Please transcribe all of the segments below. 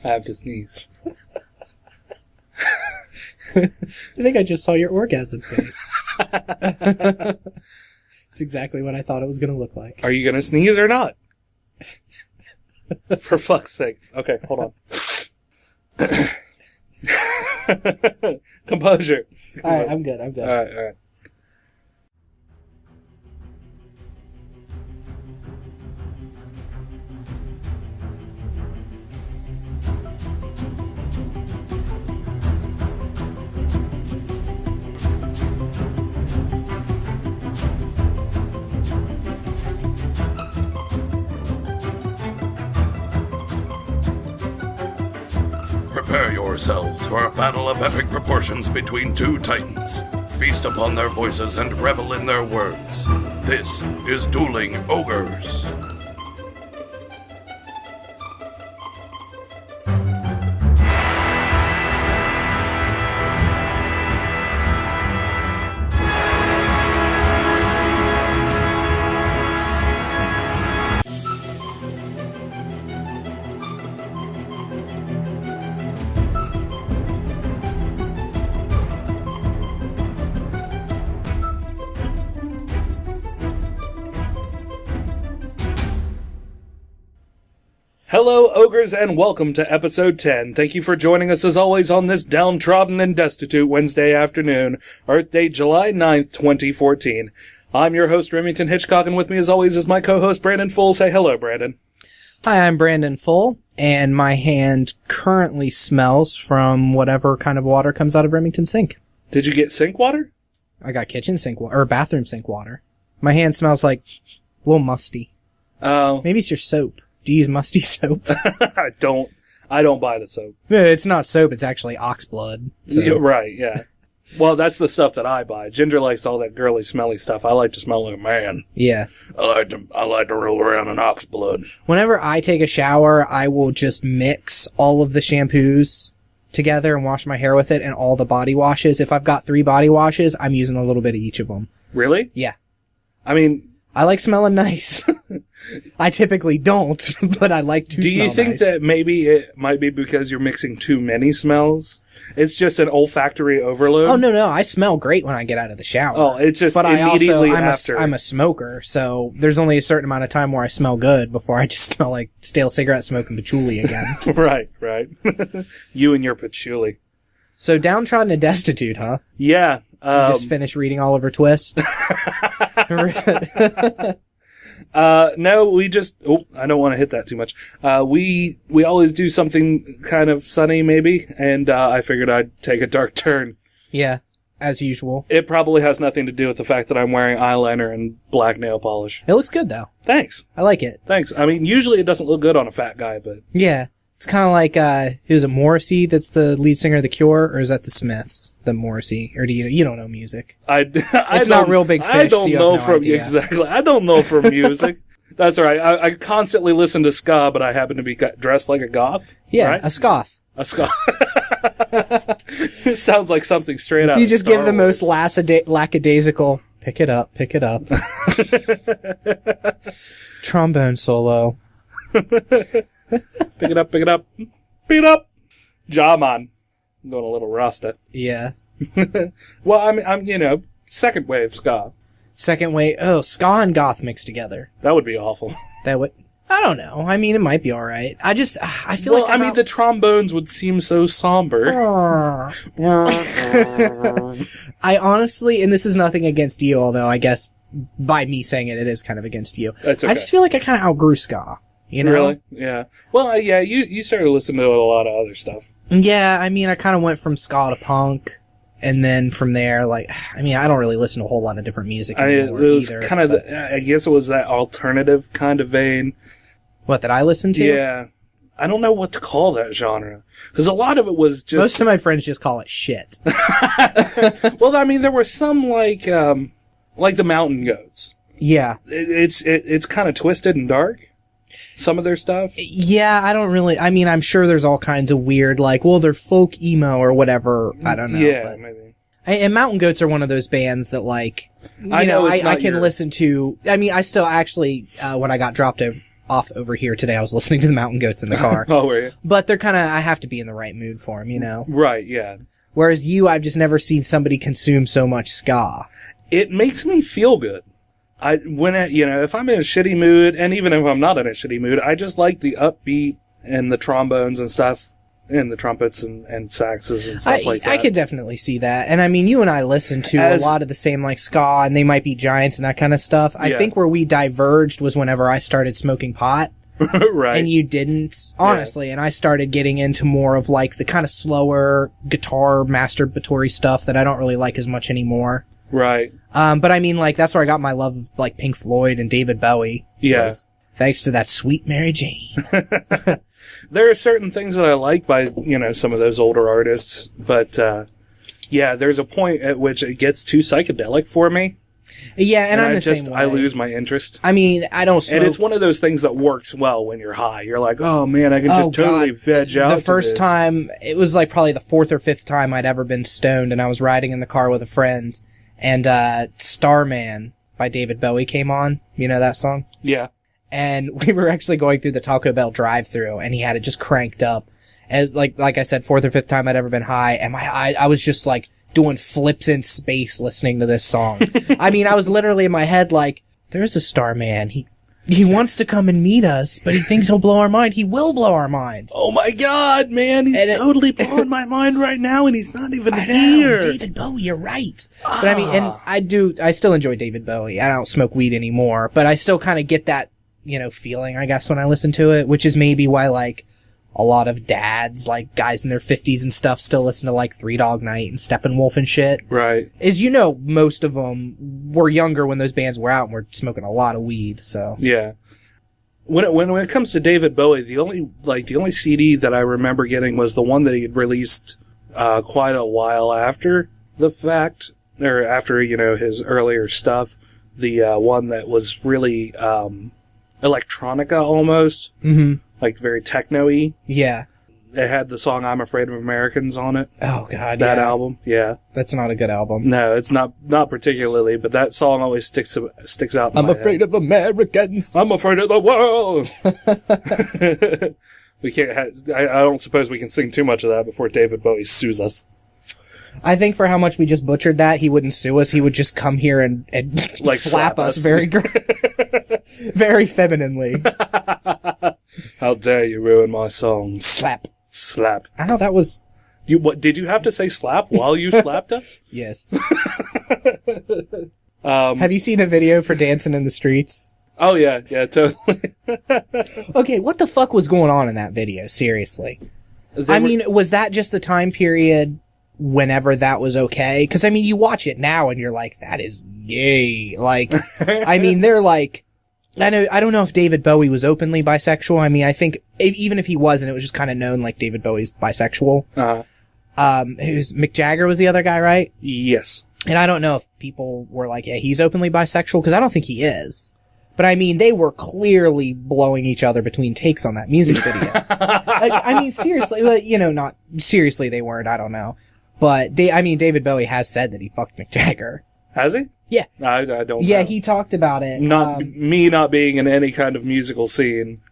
I have to sneeze. I think I just saw your orgasm face. It's exactly what I thought it was going to look like. Are you going to sneeze or not? For fuck's sake. Okay, hold on. Composure. Alright, I'm good. Alright. Prepare yourselves for a battle of epic proportions between two titans. Feast upon their voices and revel in their words. This is Dueling Ogres. Hello, Ogres, and welcome to episode 10. Thank you for joining us as always on this downtrodden and destitute Wednesday afternoon, Earth Date July 9th, 2014. I'm your host, Remington Hitchcock, and with me as always is my co-host, Brandon Full. Say hello, Brandon. Hi, I'm Brandon Full, and my hand currently smells from whatever kind of water comes out of Remington's sink. Did you get sink water? I got kitchen sink water, or bathroom sink water. My hand smells like a little musty. Oh. Maybe it's your soap. Do you use musty soap? I don't buy the soap. No, it's not soap, it's actually ox blood. So. Yeah, right, yeah. Well, that's the stuff that I buy. Ginger likes all that girly, smelly stuff. I like to smell like a man. Yeah. I like to roll around in ox blood. Whenever I take a shower, I will just mix all of the shampoos together and wash my hair with it and all the body washes. If I've got 3 body washes, I'm using a little bit of each of them. Really? Yeah. I mean, I like smelling nice. I typically don't, but I like to smell nice. Do you think that maybe it might be because you're mixing too many smells? It's just an olfactory overload? Oh, no, I smell great when I get out of the shower. Oh, it's just but immediately after. I'm a smoker, so there's only a certain amount of time where I smell good before I just smell like stale cigarette smoke and patchouli again. Right. You and your patchouli. So downtrodden and destitute, huh? Yeah. You just finished reading Oliver Twist? No, we just, I don't want to hit that too much. We always do something kind of sunny, maybe, and, I figured I'd take a dark turn. Yeah, as usual. It probably has nothing to do with the fact that I'm wearing eyeliner and black nail polish. It looks good, though. Thanks. I like it. Thanks. I mean, usually it doesn't look good on a fat guy, but... Yeah. It's kind of like, who's it, Morrissey that's the lead singer of The Cure, or is that the Smiths, the Morrissey? Or do you don't know music? It's not Real Big Fish, I don't so you know have no idea. Exactly. I don't know from music. That's all right. I constantly listen to ska, but I happen to be dressed like a goth. Yeah, right? a scoth. A ska. It sounds like something straight out. You just Star give the Wars. most lackadaisical, pick it up. Trombone solo. Pick it up. Jaman. I'm going a little Rasta. Yeah. Well, I'm second wave ska. Second way, ska and goth mixed together. That would be awful. That would, I don't know. I mean, it might be alright. I feel well, like the trombones would seem so somber. I honestly, and this is nothing against you, although I guess by me saying it is kind of against you. That's okay. I just feel like I kind of outgrew ska. You know? Really? Yeah. Well, yeah, you started listening to a lot of other stuff. Yeah, I mean, I kind of went from ska to punk, and then from there, I don't really listen to a whole lot of different music anymore it was either. kind of, I guess it was that alternative kind of vein. What, that I listened to? Yeah. I don't know what to call that genre. Because a lot of it was just... Most of my friends just call it shit. Well, I mean, there were some like the Mountain Goats. Yeah. It's kind of twisted and dark. Some of their stuff? Yeah, I don't really... I mean, I'm sure there's all kinds of weird, they're folk emo or whatever. I don't know. Yeah, maybe. And Mountain Goats are one of those bands that, I can listen to... I mean, I still actually, when I got dropped off over here today. I was listening to the Mountain Goats in the car. Oh, were you? But they're kind of, I have to be in the right mood for them, you know? Right, yeah. Whereas you, I've just never seen somebody consume so much ska. It makes me feel good. If I'm in a shitty mood, and even if I'm not in a shitty mood, I just like the upbeat and the trombones and stuff, and the trumpets and saxes and stuff like that. I could definitely see that. And I mean, you and I listen to a lot of the same, like, ska, and They Might Be Giants and that kind of stuff. I think where we diverged was whenever I started smoking pot. Right. And you didn't, honestly. Yeah. And I started getting into more of, like, the kind of slower guitar masturbatory stuff that I don't really like as much anymore. Right. But I mean, like, that's where I got my love of, like, Pink Floyd and David Bowie. Yeah. Thanks to that sweet Mary Jane. There are certain things that I like by, some of those older artists, but, there's a point at which it gets too psychedelic for me. Yeah, and I'm the same way. I lose my interest. I mean, I don't smoke. And it's one of those things that works well when you're high. You're like, oh man, I can just totally veg out. The first time, it was like probably the fourth or fifth time I'd ever been stoned, and I was riding in the car with a friend, and Starman by David Bowie came on. You know that song? Yeah. And we were actually going through the Taco Bell drive-thru, and he had it just cranked up. As like I said, fourth or fifth time I'd ever been high, and I was just like doing flips in space listening to this song. I mean, I was literally in my head like, there's a Starman. He wants to come and meet us, but he thinks he'll blow our mind. He will blow our mind. Oh my God, man. He's totally blowing my mind right now, and he's not even here. David Bowie, you're right. But I mean, and I still enjoy David Bowie. I don't smoke weed anymore, but I still kind of get that, feeling, I guess, when I listen to it, which is maybe why, like, a lot of dads, like guys in their 50s and stuff, still listen to like Three Dog Night and Steppenwolf and shit. Right. Most of them were younger when those bands were out and were smoking a lot of weed, so. Yeah. When it comes to David Bowie, the only CD that I remember getting was the one that he had released, quite a while after the fact, or after, his earlier stuff. The, one that was really, electronica almost. Mm-hmm. Like, very techno-y. Yeah. It had the song I'm Afraid of Americans on it. Oh, God, that album, yeah. That's not a good album. No, it's not particularly, but that song always sticks out in I'm my afraid head. of Americans. I'm afraid of the world! We can't I don't suppose we can sing too much of that before David Bowie sues us. I think for how much we just butchered that, he wouldn't sue us. He would just come here and like slap us very very femininely. How dare you ruin my songs. Slap. Ow, that was... Did you have to say slap while you slapped us? Yes. Have you seen a video for Dancing in the Streets? Oh, yeah, totally. Okay, what the fuck was going on in that video? Seriously. Was that just the time period whenever that was okay? Because, you watch it now and you're like, that is gay. Like, they're like... I don't know if David Bowie was openly bisexual. I think even if he wasn't, it was just kind of known like David Bowie's bisexual. Mick Jagger was the other guy, right? Yes. And I don't know if people were like, yeah, he's openly bisexual, because I don't think he is. But they were clearly blowing each other between takes on that music video. Seriously, not seriously they weren't, I don't know. But David Bowie has said that he fucked Mick Jagger. Has he? Yeah. I don't Yeah, know. he talked about it. Me not being in any kind of musical scene.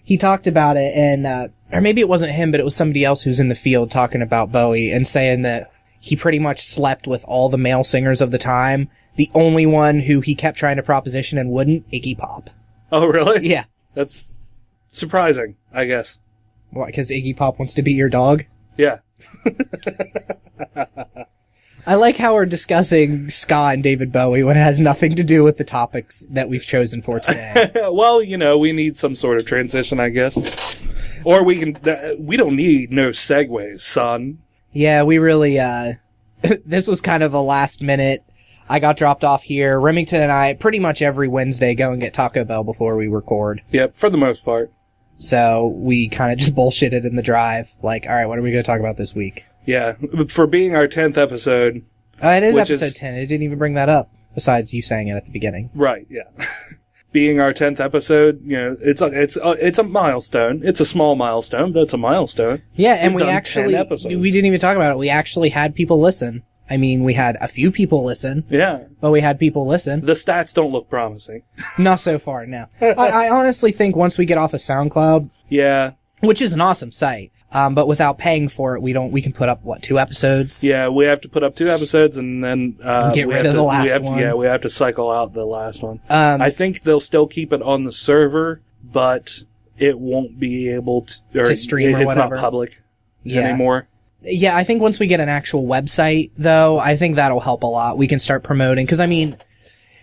He talked about it, and, or maybe it wasn't him, but it was somebody else who's in the field talking about Bowie and saying that he pretty much slept with all the male singers of the time. The only one who he kept trying to proposition and wouldn't, Iggy Pop. Oh, really? Yeah. That's surprising, I guess. What, because Iggy Pop wants to be your dog? Yeah. I like how we're discussing ska and David Bowie when it has nothing to do with the topics that we've chosen for today. Well, we need some sort of transition, I guess. Or we don't need no segues, son. Yeah, we really, this was kind of a last minute. I got dropped off here. Remington and I, pretty much every Wednesday, go and get Taco Bell before we record. Yep, for the most part. So we kind of just bullshitted in the drive. Like, alright, what are we going to talk about this week? Yeah, for being our 10th episode. It is episode 10. It didn't even bring that up, besides you saying it at the beginning. Right, yeah. Being our 10th episode, it's a milestone. It's a small milestone, but it's a milestone. Yeah, and we didn't even talk about it. We actually had people listen. I mean, we had a few people listen. Yeah. But we had people listen. The stats don't look promising. Not so far, no. I honestly think once we get off of SoundCloud. Yeah. Which is an awesome site. But without paying for it, we can put up, 2 episodes? Yeah, we have to put up 2 episodes and then, get rid of the last one. Yeah, we have to cycle out the last one. I think they'll still keep it on the server, but it won't be able to stream or whatever. It's not public anymore. Yeah, I think once we get an actual website, though, I think that'll help a lot. We can start promoting, because I mean,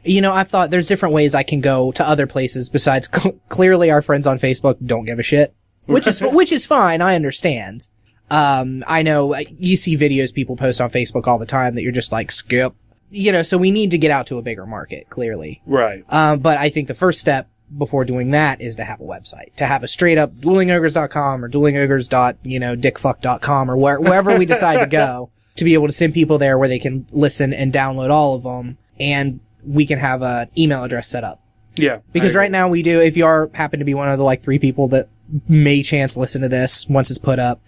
I've thought there's different ways I can go to other places besides clearly our friends on Facebook don't give a shit, which is fine. I understand. I know you see videos people post on Facebook all the time that you're just like, skip. So we need to get out to a bigger market, clearly. Right. But I think the first step before doing that is to have a website, to have a straight up duelingogres.com or duelingogres.dickfuck.com or wherever we decide to go, to be able to send people there where they can listen and download all of them, and we can have an email address set up. Yeah. Because right now we do, if you happen to be one of the 3 people that may chance listen to this once it's put up,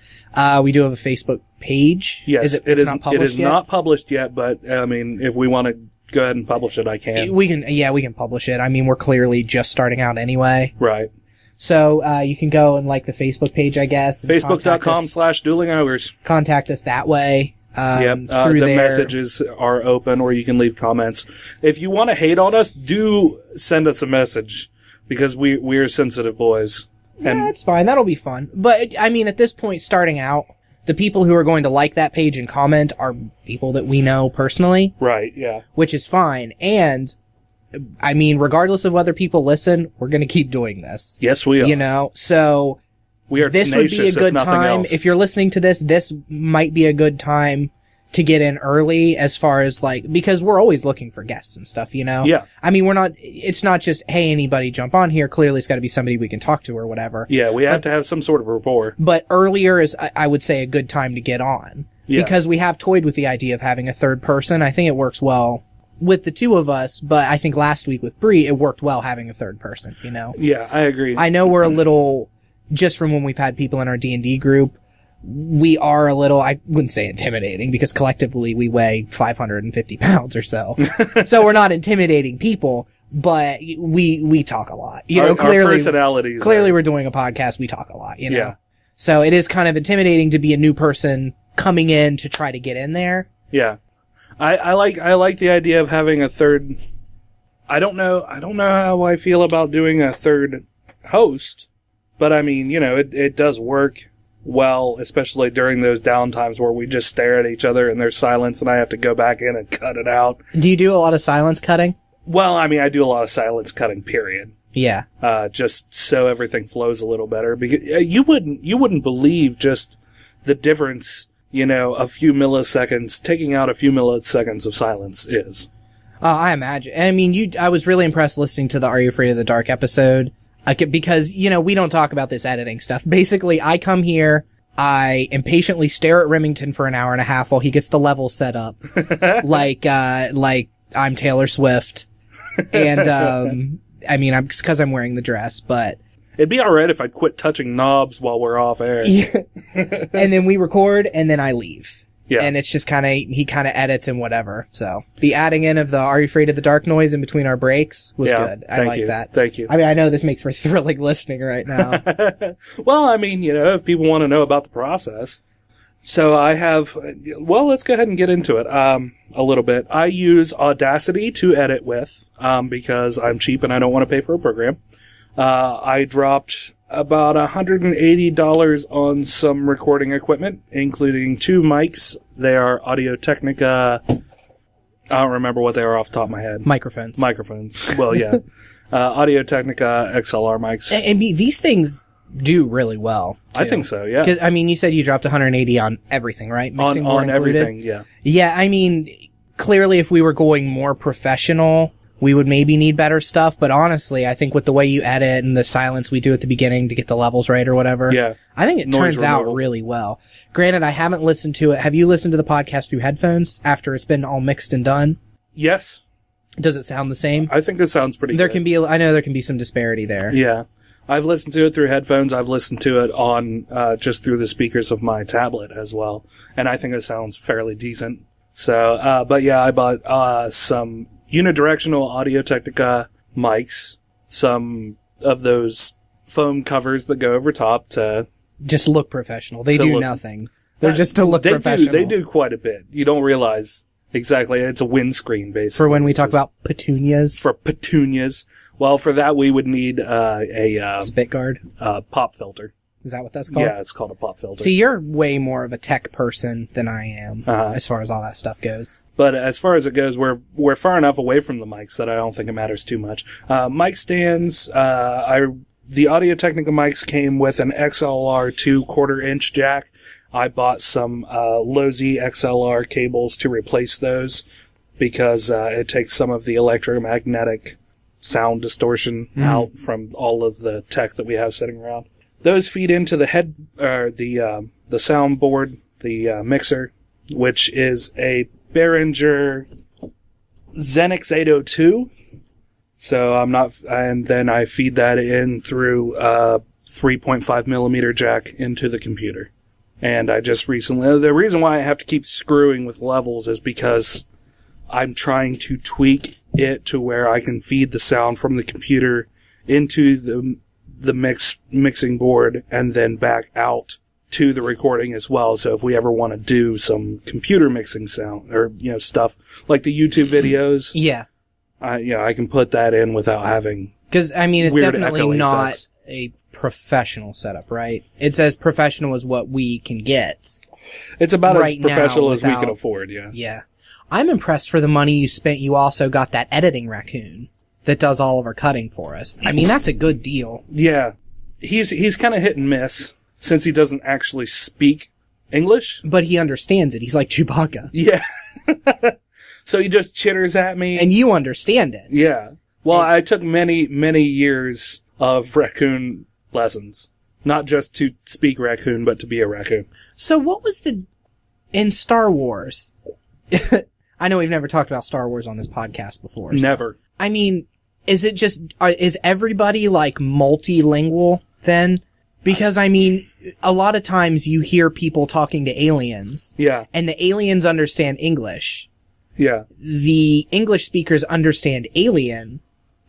we do have a Facebook page. Yes, it is not published yet? Not published yet, but I mean, if we want to go ahead and publish it, I can. We can publish it. I mean, we're clearly just starting out anyway. Right. So, you can go and like the Facebook page, I guess. Facebook.com/duelingogres. Contact us that way. Through the there. messages are open, or you can leave comments. If you want to hate on us, do send us a message, because we're sensitive boys. And yeah, it's fine. That'll be fun. But, I mean, at this point, starting out, the people who are going to like that page and comment are people that we know personally. Right, yeah. Which is fine. And, I mean, regardless of whether people listen, we're going to keep doing this. Yes, we are. So, we are this would be a good time. Else. If you're listening to this might be a good time to get in early, as far as because we're always looking for guests and stuff, Yeah. I mean, it's not just, hey, anybody jump on here. Clearly it's got to be somebody we can talk to or whatever. Yeah, we have to have some sort of rapport. But earlier is, I would say, a good time to get on. Yeah. Because we have toyed with the idea of having a third person. I think it works well with the 2 of us, but I think last week with Bree, it worked well having a third person, Yeah, I agree. I know we're a little, just from when we've had people in our D&D group, we are a little, I wouldn't say intimidating, because collectively we weigh 550 pounds or so. So we're not intimidating people, but we talk a lot. Our clearly, personalities. Clearly we're doing a podcast, we talk a lot, Yeah. So it is kind of intimidating to be a new person coming in to try to get in there. Yeah. I like the idea of having a third. I don't know how I feel about doing a third host, but I mean, it does work well, especially during those downtimes where we just stare at each other and there's silence and I have to go back in and cut it out. Do you do a lot of silence cutting? Well, I mean, I do a lot of silence cutting, period. Yeah. Just so everything flows a little better. Because you wouldn't believe just the difference, a few milliseconds, taking out a few milliseconds of silence is. I imagine. I mean, I was really impressed listening to the Are You Afraid of the Dark episode. Because, we don't talk about this editing stuff. Basically, I come here, I impatiently stare at Remington for an hour and a half while he gets the level set up. like I'm Taylor Swift. And, I mean, because I'm wearing the dress, but. It'd be alright if I'd quit touching knobs while we're off air. And then we record, and then I leave. Yeah. And it's just he kind of edits and whatever. So the adding in of the Are You Afraid of the Dark noise in between our breaks was good. I like that. Thank you. I mean, I know this makes for thrilling listening right now. Well, I mean, if people want to know about the process. So let's go ahead and get into it, a little bit. I use Audacity to edit with, because I'm cheap and I don't want to pay for a program. I dropped about $180 on some recording equipment, including 2 mics. They are Audio-Technica. I don't remember what they are off the top of my head. Microphones. Well, yeah. Audio-Technica XLR mics. And these things do really well, too. I think so, yeah. 'Cause, I mean, you said you dropped 180 on everything, right? Mixing on everything, yeah. Yeah, I mean, clearly if we were going more professional, we would maybe need better stuff, but honestly, I think with the way you edit and the silence we do at the beginning to get the levels right or whatever, I think it turns out really well. Granted, I haven't listened to it. Have you listened to the podcast through headphones after it's been all mixed and done? Yes. Does it sound the same? I think it sounds pretty good. I know there can be some disparity there. Yeah. I've listened to it through headphones. I've listened to it on, just through the speakers of my tablet as well. And I think it sounds fairly decent. So, but yeah, I bought some unidirectional Audio-Technica mics, some of those foam covers that go over top to just look professional. They do nothing. They're just to look they professional. They do quite a bit. You don't realize exactly. It's a windscreen, basically. For when we talk about petunias. For petunias. Well, for that we would need a spit guard, pop filter. Is that what that's called? Yeah, it's called a pop filter. See, you're way more of a tech person than I am, as far as all that stuff goes. But as far as it goes, we're far enough away from the mics that I don't think it matters too much. Mic stands, the Audio-Technica mics came with an XLR 2/4-inch jack. I bought some low-Z XLR cables to replace those because it takes some of the electromagnetic sound distortion out from all of the tech that we have sitting around. Those feed into the the soundboard, the mixer, which is a Behringer Xenix 802. So and then I feed that in through a 3.5 millimeter jack into the computer. And I just recently, the reason why I have to keep screwing with levels is because I'm trying to tweak it to where I can feed the sound from the computer into the mixing board and then back out to the recording as well. So if we ever want to do some computer mixing sound or, stuff like the YouTube videos. Yeah. I can put that in without having. Because, it's weird definitely not effects. a professional setup, right? It's as professional as what we can get. It's about right as professional now as we can afford, yeah. Yeah. I'm impressed for the money you spent. You also got that editing raccoon that does all of our cutting for us. That's a good deal. Yeah. He's kind of hit and miss since he doesn't actually speak English. But he understands it. He's like Chewbacca. Yeah. So he just chitters at me. And you understand it. Yeah. Well, I took many, many years of raccoon lessons. Not just to speak raccoon, but to be a raccoon. So what was in Star Wars? I know we've never talked about Star Wars on this podcast before. So. Never. Is it just, is everybody multilingual then? Because a lot of times you hear people talking to aliens. Yeah. And the aliens understand English. Yeah. The English speakers understand alien,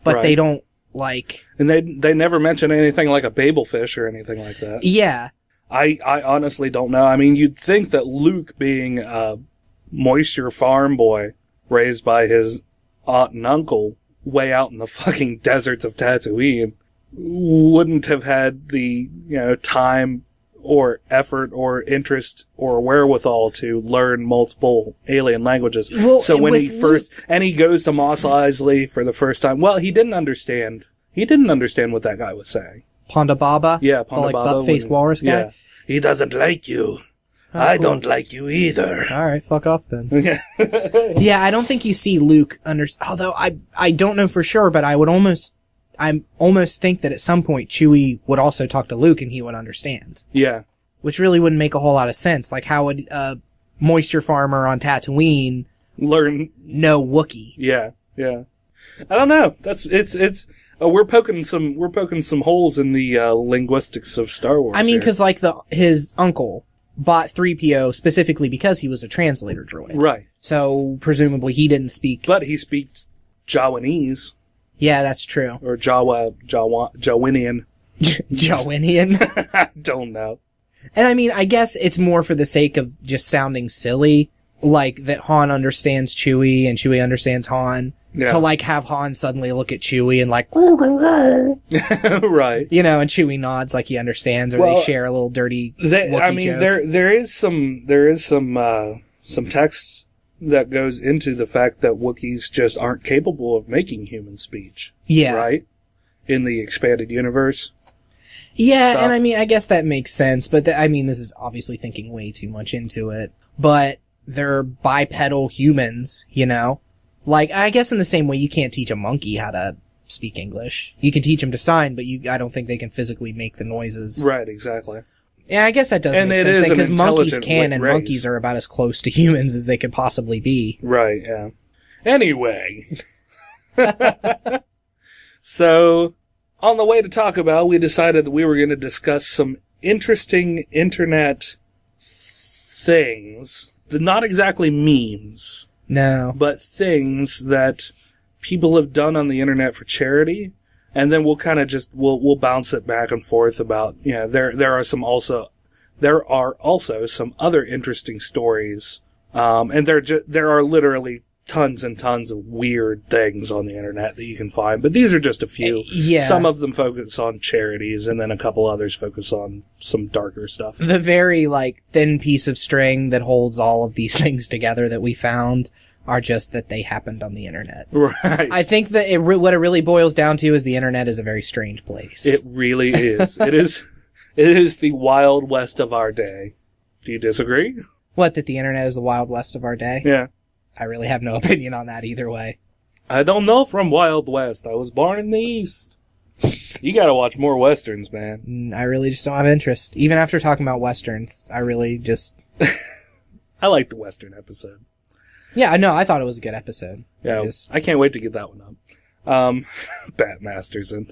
but right. they don't And they never mention anything like a babelfish or anything like that. Yeah. I honestly don't know. You'd think that Luke, being a moisture farm boy raised by his aunt and uncle way out in the fucking deserts of Tatooine, wouldn't have had the, time or effort or interest or wherewithal to learn multiple alien languages. Well, so when he goes to Mos Eisley for the first time, well, he didn't understand what that guy was saying. Ponda Baba? Yeah, Ponda Baba. Butt-faced walrus guy? Yeah. He doesn't like you. Oh, I cool. don't like you either. Alright, fuck off then. Yeah. Yeah, I don't think you see Luke although I don't know for sure, but I almost think that at some point Chewie would also talk to Luke and he would understand. Yeah. Which really wouldn't make a whole lot of sense. How would a moisture farmer on Tatooine know Wookiee? Yeah, yeah. I don't know. We're poking some holes in the linguistics of Star Wars. Because his uncle bought 3PO specifically because he was a translator droid. Right. So presumably he didn't speak. But he speaks Jawanese. Yeah, that's true. Or Jawinian. Jawinian? I don't know. And I guess it's more for the sake of just sounding silly, that Han understands Chewie and Chewie understands Han. Yeah. To have Han suddenly look at Chewie and right. And Chewie nods like he understands, or they share a little dirty Wookiee joke. there is some text that goes into the fact that Wookiees just aren't capable of making human speech. Yeah. Right? In the expanded universe. Yeah, stuff. And I guess that makes sense, but this is obviously thinking way too much into it. But they're bipedal humans, I guess in the same way you can't teach a monkey how to speak English. You can teach them to sign, but I don't think they can physically make the noises. Right, exactly. Yeah, I guess that does make sense, because monkeys can, and monkeys are about as close to humans as they could possibly be. Right, yeah. Anyway. So, on the way to Taco Bell, we decided that we were going to discuss some interesting internet things, not exactly memes, No. but things that people have done on the internet for charity, and then we'll kind of just, we'll bounce it back and forth about, there are also some other interesting stories, and there are literally tons and tons of weird things on the internet that you can find, but these are just a few. Yeah. Some of them focus on charities, and then a couple others focus on some darker stuff. The very, thin piece of string that holds all of these things together that we found are just that they happened on the internet. Right. I think that what it really boils down to is the internet is a very strange place. It really is. It is the Wild West of our day. Do you disagree? What, that the internet is the Wild West of our day? Yeah. I really have no opinion on that either way. I don't know from Wild West. I was born in the East. You gotta watch more Westerns, man. I really just don't have interest. Even after talking about Westerns, I really just... I like the Western episode. Yeah, no, I thought it was a good episode. Yeah, I can't wait to get that one up. Bat Masterson.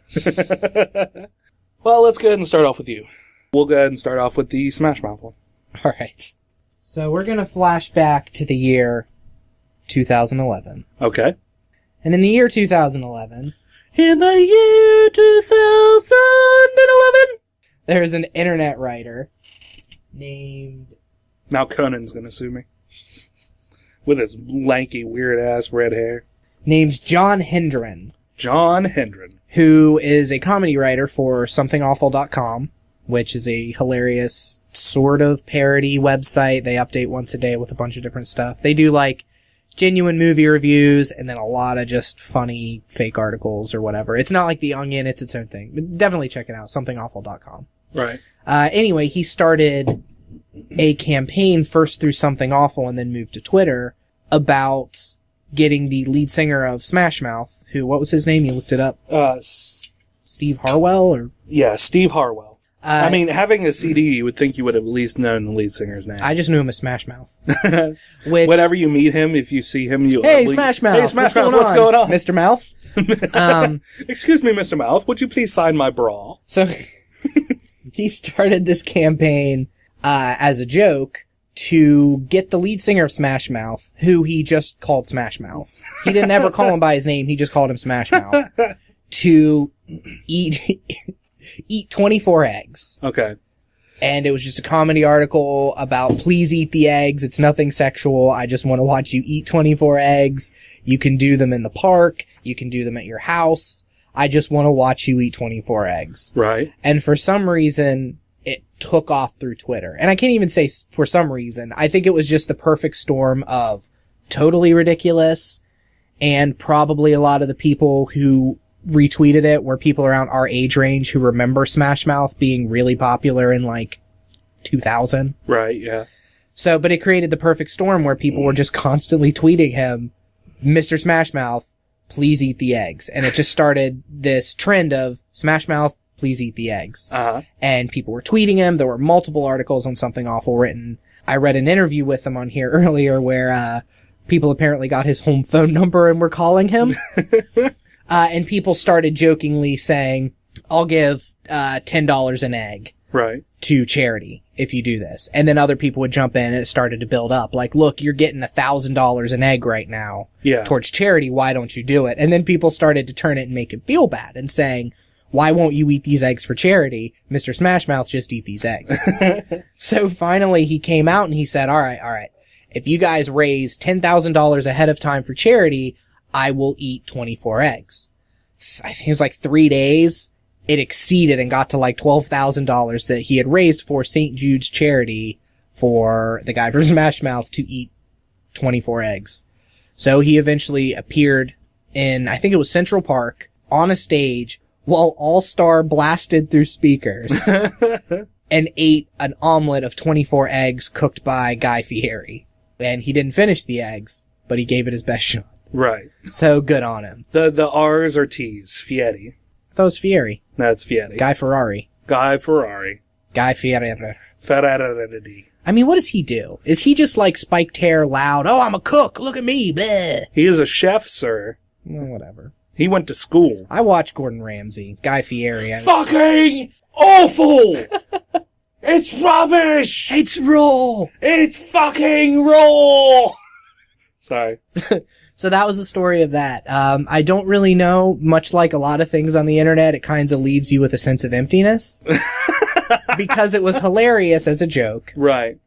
Well, let's go ahead and start off with you. We'll go ahead and start off with the Smashmouth one. Alright. So we're gonna flash back to the year 2011. Okay. And in the year 2011... In the year 2011... There's an internet writer named... Now Conan's gonna sue me. With his lanky, weird-ass red hair. Named John Hendren. John Hendren. Who is a comedy writer for somethingawful.com, which is a hilarious sort of parody website. They update once a day with a bunch of different stuff. They do, genuine movie reviews, and then a lot of just funny fake articles or whatever. It's not like The Onion, it's its own thing. But definitely check it out, somethingawful.com. Right. Anyway, he started a campaign first through Something Awful and then moved to Twitter about getting the lead singer of Smashmouth, what was his name? You looked it up. Steve Harwell, or? Yeah, Steve Harwell. Having a CD, you would think you would have at least known the lead singer's name. I just knew him as Smashmouth. Whenever you meet him, if you see him, Hey, Smashmouth! Hey, Smashmouth, what's going on? Mr. Mouth? Excuse me, Mr. Mouth, would you please sign my bra? So, he started this campaign, as a joke, to get the lead singer of Smashmouth, who he just called Smashmouth. He didn't ever call him by his name, he just called him Smashmouth. To eat 24 eggs. Okay. And it was just a comedy article about, please eat the eggs. It's nothing sexual. I just want to watch you eat 24 eggs. You can do them in the park. You can do them at your house. I just want to watch you eat 24 eggs. Right. And for some reason, it took off through Twitter. And I can't even say for some reason. I think it was just the perfect storm of totally ridiculous, and probably a lot of the people who retweeted it were people around our age range who remember Smashmouth being really popular in 2000. Right, yeah. So, but it created the perfect storm where people were just constantly tweeting him, Mr. Smashmouth, please eat the eggs. And it just started this trend of Smashmouth, please eat the eggs. Uh-huh. And people were tweeting him. There were multiple articles on Something Awful written. I read an interview with him on here earlier where, people apparently got his home phone number and were calling him. And people started jokingly saying, I'll give, $10 an egg. Right. To charity if you do this. And then other people would jump in and it started to build up. Look, you're getting $1,000 an egg right now. Yeah. Towards charity. Why don't you do it? And then people started to turn it and make him feel bad and saying, why won't you eat these eggs for charity? Mr. Smashmouth, just eat these eggs. So finally he came out and he said, all right. If you guys raise $10,000 ahead of time for charity, I will eat 24 eggs. I think it was 3 days. It exceeded and got to $12,000 that he had raised for St. Jude's charity for the guy from Smashmouth to eat 24 eggs. So he eventually appeared in, I think it was Central Park, on a stage while All-Star blasted through speakers and ate an omelet of 24 eggs cooked by Guy Fieri. And he didn't finish the eggs, but he gave it his best shot. Right. So good on him. The R's are T's. Fieri. I thought it was Fieri. No, it's Fieri. Guy Ferrari. Guy Ferrari. Guy Fieri. Ferrari. I mean, what does he do? Is he just spiked hair, loud, oh, I'm a cook, look at me, bleh. He is a chef, sir. Well, whatever. He went to school. I watched Gordon Ramsay. Guy Fieri. Fucking awful! It's rubbish! It's raw! It's fucking raw! Sorry. So that was the story of that. I don't really know, much like a lot of things on the internet, it kind of leaves you with a sense of emptiness. Because it was hilarious as a joke. Right.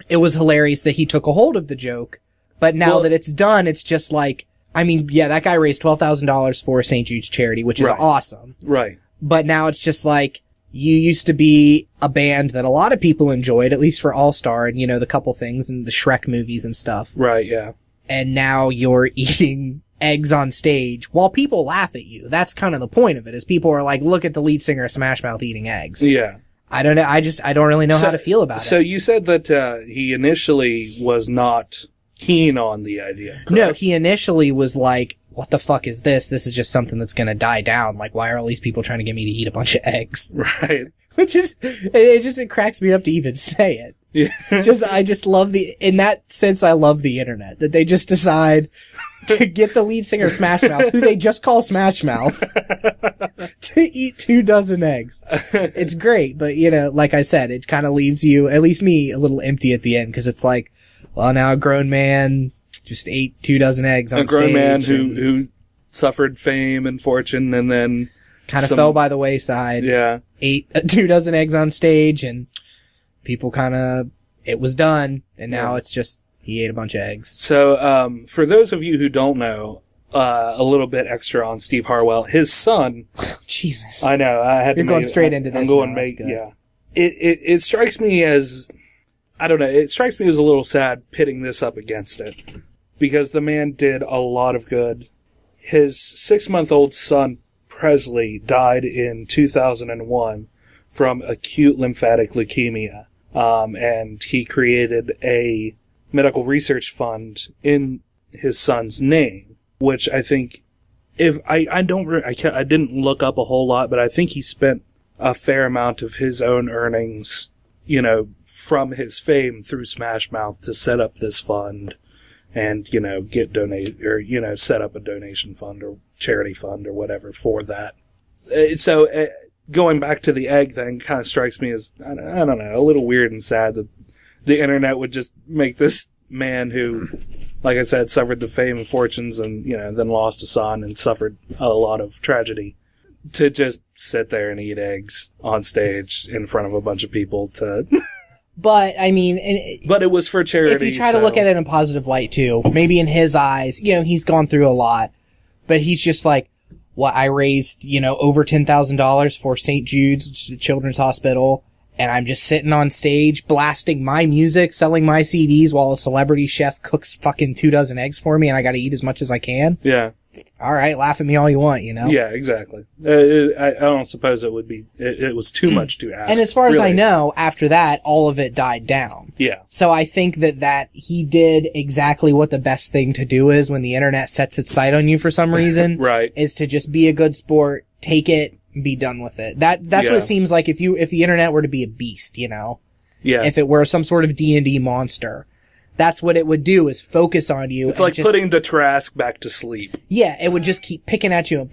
It was hilarious that he took a hold of the joke. But now that it's done, it's just like, I mean, yeah, that guy raised $12,000 for St. Jude's charity, which is awesome. Right. But now it's just like, you used to be a band that a lot of people enjoyed, at least for All-Star and, you know, the couple things and the Shrek movies and stuff. Right, yeah. And now you're eating eggs on stage while people laugh at you. That's kind of the point of it, is people are like, look at the lead singer of Smashmouth eating eggs. Yeah. I don't know. I don't really know how to feel about it. So you said that, he initially was not keen on the idea. Correct? No, he initially was like, what the fuck is this? This is just something that's gonna die down. Like, why are all these people trying to get me to eat a bunch of eggs? Right. Which is, it cracks me up to even say it. Yeah. I just love in that sense, I love the internet. That they just decide to get the lead singer of Smashmouth, who they just call Smashmouth, to eat 24 eggs. It's great, but you know, like I said, it kind of leaves you, at least me, a little empty at the end, because it's like, well, now a grown man just ate 24 eggs on stage. A grown man who suffered fame and fortune and then kind of fell by the wayside. Yeah. Ate 24 eggs on stage, and people kind of, it was done, and now it's just, he ate a bunch of eggs. So, for those of you who don't know, a little bit extra on Steve Harwell, his son. Jesus. I know, I had You're to going straight into this. Yeah. It strikes me as, I don't know, it strikes me as a little sad pitting this up against it. Because the man did a lot of good. His 6-month-old son, Presley, died in 2001 from acute lymphatic leukemia. And he created a medical research fund in his son's name, which I think, I didn't look up a whole lot, but I think he spent a fair amount of his own earnings, you know, from his fame through Smashmouth to set up this fund and, you know, set up a donation fund or charity fund or whatever for that. So, going back to the egg thing kind of strikes me as, I don't know, a little weird and sad that the internet would just make this man who, like I said, suffered the fame and fortunes and, you know, then lost a son and suffered a lot of tragedy, to just sit there and eat eggs on stage in front of a bunch of people to... But, I mean... But it was for charity, if you try to look at it in a positive light, too, maybe in his eyes, you know, he's gone through a lot, but he's just like, well, I raised, you know, over $10,000 for St. Jude's Children's Hospital, and I'm just sitting on stage, blasting my music, selling my CDs while a celebrity chef cooks fucking 24 eggs for me, and I gotta eat as much as I can. Yeah. Alright, laugh at me all you want, you know? Yeah, exactly. I don't suppose it would be, it was too much to ask. And as far as really. I know, after that, all of it died down. Yeah. So I think that he did exactly what the best thing to do is when the internet sets its sight on you for some reason. Right. Is to just be a good sport, take it, and be done with it. That's what it seems like if the internet were to be a beast, you know? Yeah. If it were some sort of D&D monster. That's what it would do, is focus on you. It's like putting the Trask back to sleep. Yeah, it would just keep picking at you,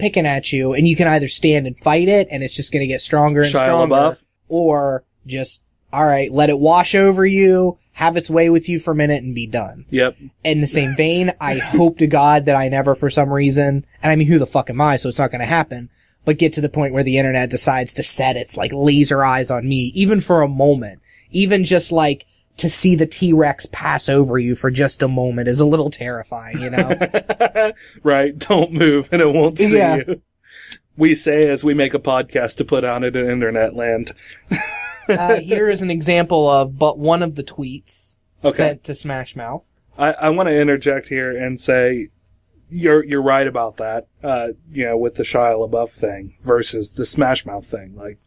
and you can either stand and fight it, and it's just gonna get stronger and Shia stronger. LaBeouf. Or just, alright, let it wash over you, have its way with you for a minute, and be done. Yep. In the same vein, I hope to God that I never, for some reason, and I mean, who the fuck am I, so it's not gonna happen, but get to the point where the internet decides to set its, like, laser eyes on me, even for a moment. Even just, like, to see the T-Rex pass over you for just a moment is a little terrifying, you know? Right. Don't move and it won't see you. We say as we make a podcast to put on it in internet land. Here is an example of but one of the tweets sent to Smashmouth. I want to interject here and say you're right about that, you know, with the Shia LaBeouf thing versus the Smashmouth thing. Like,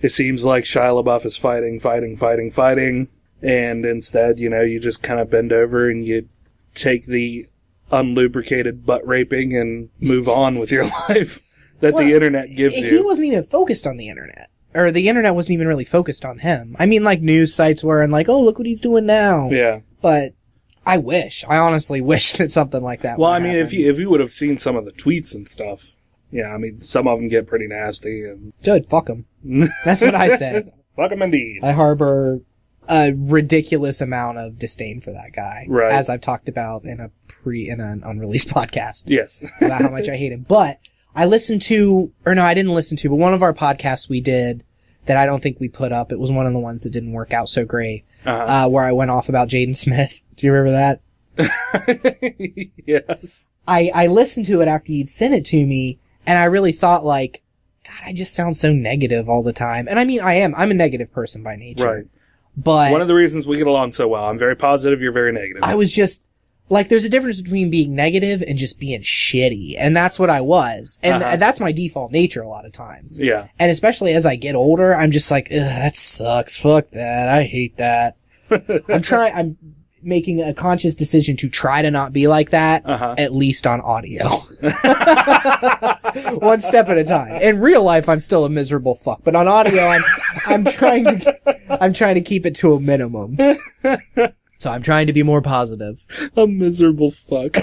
it seems like Shia LaBeouf is fighting, and instead, you know, you just kind of bend over and you take the unlubricated butt raping and move on with your life that the internet gives you. He wasn't even focused on the internet. Or the internet wasn't even really focused on him. I mean, like, news sites were and like, oh, look what he's doing now. Yeah. But I honestly wish that something like that would happen. if you would have seen some of the tweets and stuff, yeah, I mean, some of them get pretty nasty. And good, fuck them. That's what I said. Fuck him indeed. I harbor a ridiculous amount of disdain for that guy. Right. As I've talked about in an unreleased podcast. Yes. About how much I hate him. But I didn't listen to, but one of our podcasts we did that I don't think we put up, it was one of the ones that didn't work out so great, where I went off about Jaden Smith. Do you remember that? Yes. I listened to it after you'd sent it to me, and I really thought, like, God, I just sound so negative all the time. And I mean, I'm a negative person by nature. Right. But one of the reasons we get along so well, I'm very positive, you're very negative. I was just, like, there's a difference between being negative and just being shitty. And that's what I was. And that's my default nature a lot of times. Yeah. And especially as I get older, I'm just like, ugh, that sucks. Fuck that. I hate that. I'm making a conscious decision to try to not be like that, at least on audio. One step at a time. In real life, I'm still a miserable fuck, but on audio, I'm trying to keep it to a minimum. So I'm trying to be more positive. A miserable fuck.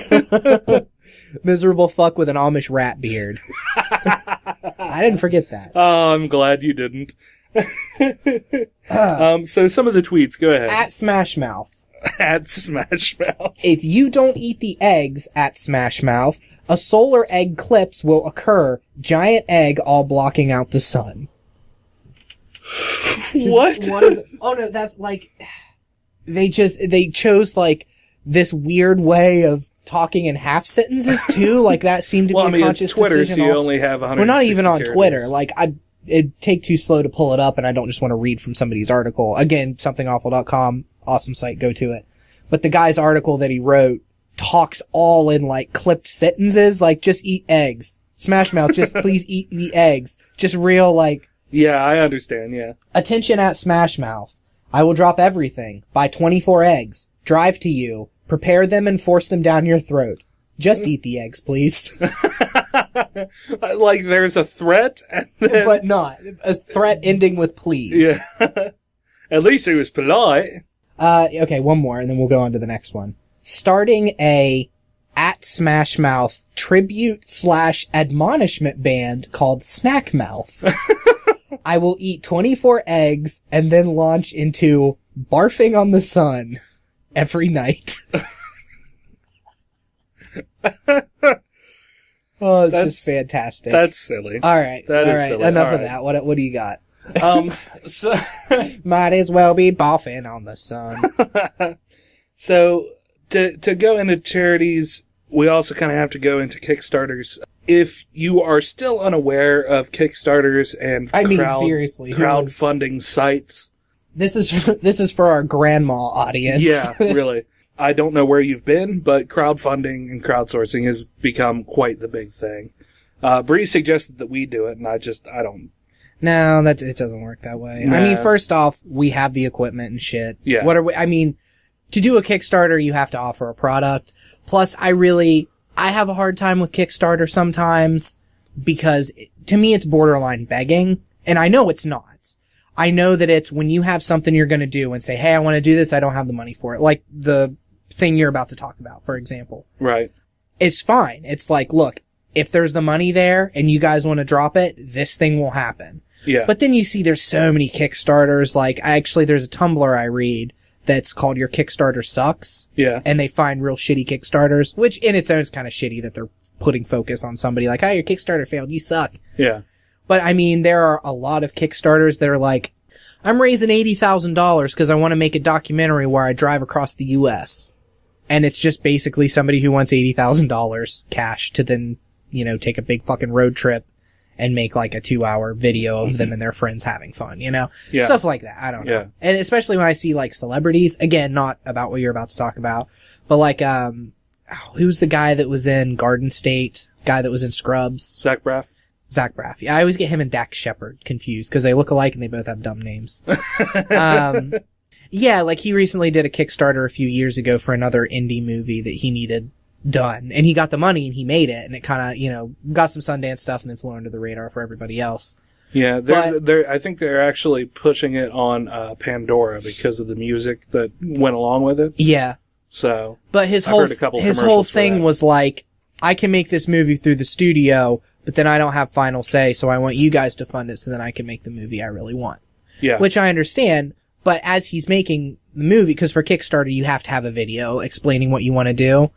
Miserable fuck with an Amish rat beard. I didn't forget that. Oh, I'm glad you didn't. So some of the tweets, go ahead. At Smashmouth. At Smashmouth. If you don't eat the eggs at Smashmouth, a solar egg eclipse will occur. Giant egg all blocking out the sun. What? Oh no, that's like, they chose like this weird way of talking in half sentences too. Like that seemed to be a conscious it's Twitter, decision. so you also. only have 160 We're not even on characters. Twitter. Like it'd take too slow to pull it up, and I don't just want to read from somebody's article. Again, somethingawful.com, awesome site, go to it. But the guy's article that he wrote talks all in like clipped sentences, like just eat eggs. Smashmouth, just please eat the eggs. Just real like. Yeah, I understand, yeah. Attention at Smashmouth. I will drop everything. Buy 24 eggs. Drive to you. Prepare them and force them down your throat. Just eat the eggs, please. Like there's a threat, and then... But not. A threat ending with please. Yeah. At least he was polite. Okay, one more, and then we'll go on to the next one. Starting a at Smashmouth tribute/admonishment band called Snackmouth. I will eat 24 eggs and then launch into barfing on the sun every night. Oh, it's just fantastic. That's silly. All right. That is silly. Enough All of right. that. What do you got? So Might as well be barfing on the sun. So to go into charities, we also kind of have to go into Kickstarters. If you are still unaware of Kickstarters and seriously, crowdfunding sites, this is for our grandma audience. yeah, really. I don't know where you've been, but crowdfunding and crowdsourcing has become quite the big thing. Bree suggested that we do it, and I don't. No, it doesn't work that way. Nah. I mean, first off, we have the equipment and shit. Yeah. To do a Kickstarter, you have to offer a product. Plus, I have a hard time with Kickstarter sometimes because to me it's borderline begging, and I know it's not. I know that it's when you have something you're going to do and say, hey, I want to do this, I don't have the money for it. Like the thing you're about to talk about, for example. Right. It's fine. It's like, look, if there's the money there and you guys want to drop it, this thing will happen. Yeah. But then you see there's so many Kickstarters, like there's a Tumblr I read that's called Your Kickstarter Sucks. Yeah. And they find real shitty Kickstarters, which in its own is kind of shitty that they're putting focus on somebody like, oh, your Kickstarter failed, you suck. Yeah. But I mean, there are a lot of Kickstarters that are like, I'm raising $80,000 because I want to make a documentary where I drive across the U.S. And it's just basically somebody who wants $80,000 cash to then, take a big fucking road trip and make like a 2-hour video of them and their friends having fun, Yeah. Stuff like that. I don't know. Yeah. And especially when I see like celebrities, again, not about what you're about to talk about, but like, who's the guy that was in Garden State? Guy that was in Scrubs? Zach Braff. Zach Braff. Yeah, I always get him and Dax Shepard confused because they look alike and they both have dumb names. Yeah, like he recently did a Kickstarter a few years ago for another indie movie that he needed done, and he got the money and he made it, and it kind of, got some Sundance stuff and then flew under the radar for everybody else. Yeah, I think they're actually pushing it on Pandora because of the music that went along with it. Yeah. So, but his whole thing was like, I can make this movie through the studio, but then I don't have final say, so I want you guys to fund it so then I can make the movie I really want. Yeah. Which I understand, but as he's making the movie, because for Kickstarter you have to have a video explaining what you want to do,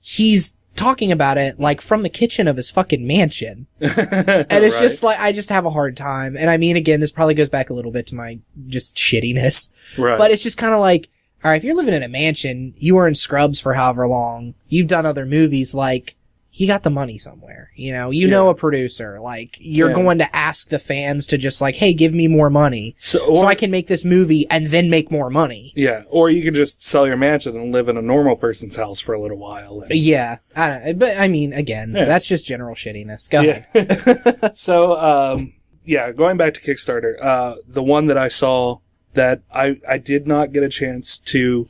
he's talking about it like from the kitchen of his fucking mansion. And it's just like, I just have a hard time. And I mean, again, this probably goes back a little bit to my just shittiness. Right. But it's just kind of like, all right, if you're living in a mansion, you were in Scrubs for however long, you've done other movies, like, you got the money somewhere, you know a producer, like, you're going to ask the fans to just like, hey, give me more money so I can make this movie and then make more money. Yeah. Or you can just sell your mansion and live in a normal person's house for a little while. Yeah. I don't know. But I mean, again, that's just general shittiness. Go ahead. So, going back to Kickstarter, the one that I saw that I did not get a chance to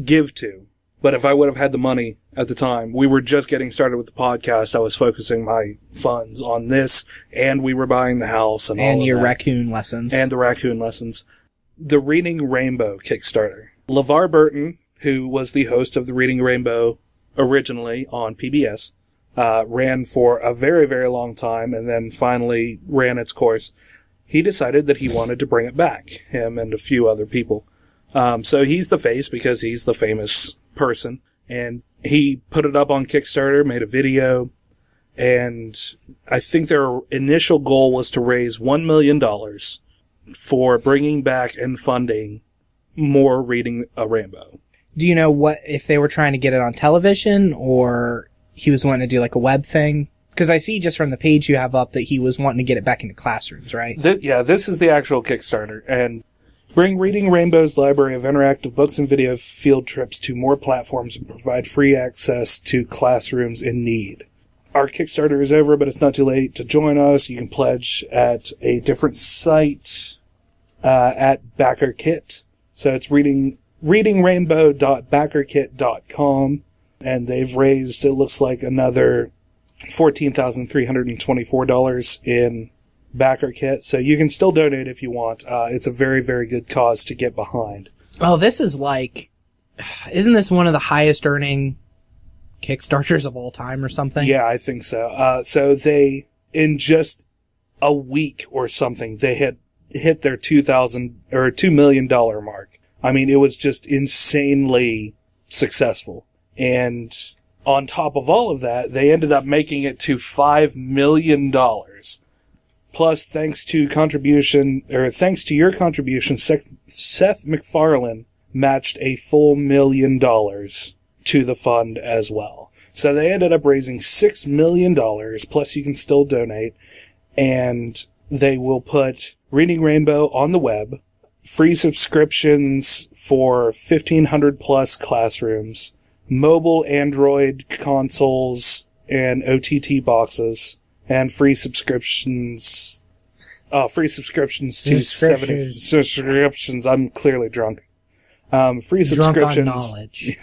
give to, but if I would have had the money at the time, we were just getting started with the podcast. I was focusing my funds on this, and we were buying the house and all of your that. raccoon lessons. And the raccoon lessons. The Reading Rainbow Kickstarter. LeVar Burton, who was the host of the Reading Rainbow originally on PBS, ran for a very, very long time and then finally ran its course. He decided that he wanted to bring it back, him and a few other people. So he's the face because he's the famous person. And he put it up on Kickstarter, made a video, and I think their initial goal was to raise $1 million for bringing back and funding more Reading a Rainbow. Do you know what, if they were trying to get it on television, or he was wanting to do like a web thing? Because I see just from the page you have up that he was wanting to get it back into classrooms, right? This is the actual Kickstarter, and bring Reading Rainbow's library of interactive books and video field trips to more platforms and provide free access to classrooms in need. Our Kickstarter is over, but it's not too late to join us. You can pledge at a different site at BackerKit. So it's readingrainbow.backerkit.com, and they've raised, it looks like, another $14,324 in BackerKit, so you can still donate if you want. It's a very, very good cause to get behind. Oh, this is like, isn't this one of the highest earning Kickstarters of all time or something? Yeah, I think so. So they, in just a week or something, they had hit their $2 million mark. I mean, it was just insanely successful. And on top of all of that, they ended up making it to $5 million. Plus, thanks to your contribution, Seth MacFarlane matched a full $1 million to the fund as well. So they ended up raising $6 million, plus you can still donate, and they will put Reading Rainbow on the web, free subscriptions for 1,500 plus classrooms, mobile Android consoles and OTT boxes, and free subscriptions to 70 subscriptions. I'm clearly drunk. Free subscriptions. Drunk on knowledge.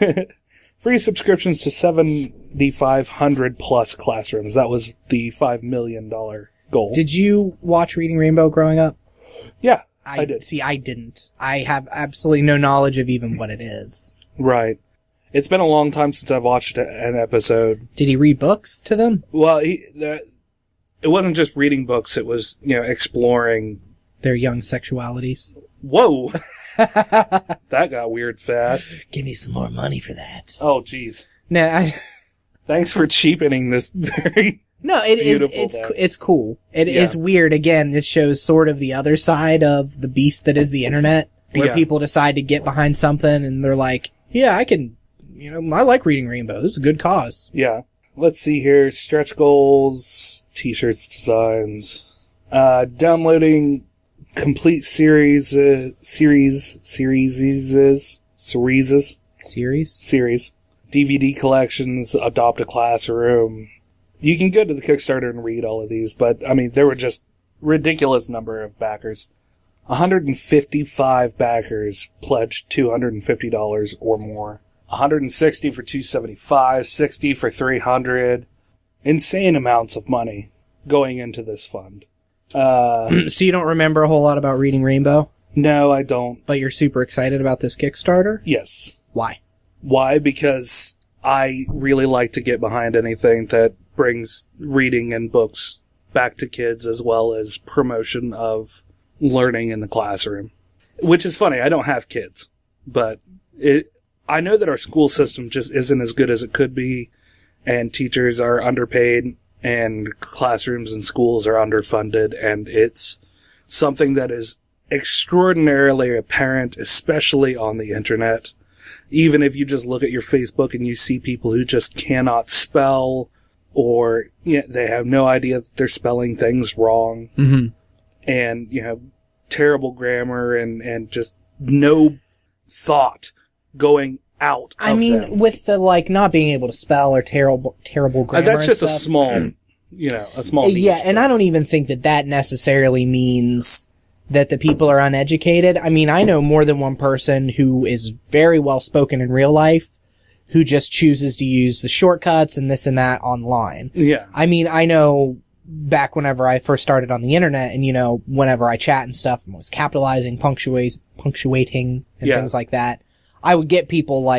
Free subscriptions to 7,500 plus classrooms. That was the $5 million goal. Did you watch Reading Rainbow growing up? Yeah, I did. See, I didn't. I have absolutely no knowledge of even what it is. Right. It's been a long time since I've watched an episode. Did he read books to them? Well, it wasn't just reading books, it was, exploring their young sexualities. Whoa! That got weird fast. Give me some more money for that. Oh, jeez. No, Thanks for cheapening this very No, it's cool. It is weird. Again, this shows sort of the other side of the beast that is the internet, where people decide to get behind something and they're like, yeah, I can, I like Reading Rainbow. This is a good cause. Yeah. Let's see here. Stretch goals, t-shirts, designs, downloading complete series, DVD collections, adopt a classroom. You can go to the Kickstarter and read all of these, but, there were just ridiculous number of backers. 155 backers pledged $250 or more. 160 for $275, 60 for $300. Insane amounts of money going into this fund. So you don't remember a whole lot about Reading Rainbow? No, I don't. But you're super excited about this Kickstarter? Yes. Why? Why? Because I really like to get behind anything that brings reading and books back to kids, as well as promotion of learning in the classroom. Which is funny. I don't have kids, but I know that our school system just isn't as good as it could be, and teachers are underpaid, and classrooms and schools are underfunded, and it's something that is extraordinarily apparent, especially on the internet. Even if you just look at your Facebook and you see people who just cannot spell, or they have no idea that they're spelling things wrong, and terrible grammar and just no thought going out of them. With the not being able to spell or terrible grammar, that's just and a stuff, small niche. Yeah, and I don't even think that necessarily means that the people are uneducated. I mean, I know more than one person who is very well spoken in real life who just chooses to use the shortcuts and this and that online. Yeah. I mean, I know back whenever I first started on the internet and, whenever I chat and stuff and was capitalizing, punctuating and things like that, I would get people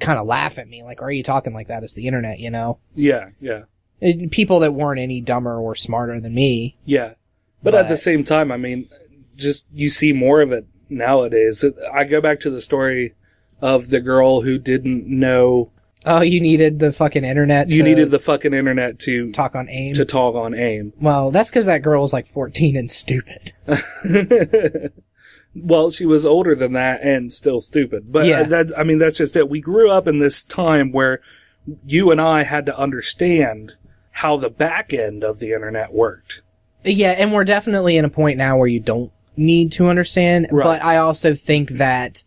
kind of laugh at me, are you talking like that? It's the internet, Yeah, yeah. People that weren't any dumber or smarter than me. Yeah. But at the same time, I mean, just you see more of it nowadays. I go back to the story of the girl who didn't know. Oh, you needed the fucking internet You needed the fucking internet to talk on AIM. To talk on AIM. Well, that's because that girl was 14 and stupid. Well, she was older than that and still stupid. But that's just it. We grew up in this time where you and I had to understand how the back end of the internet worked. Yeah, and we're definitely in a point now where you don't need to understand. Right. But I also think that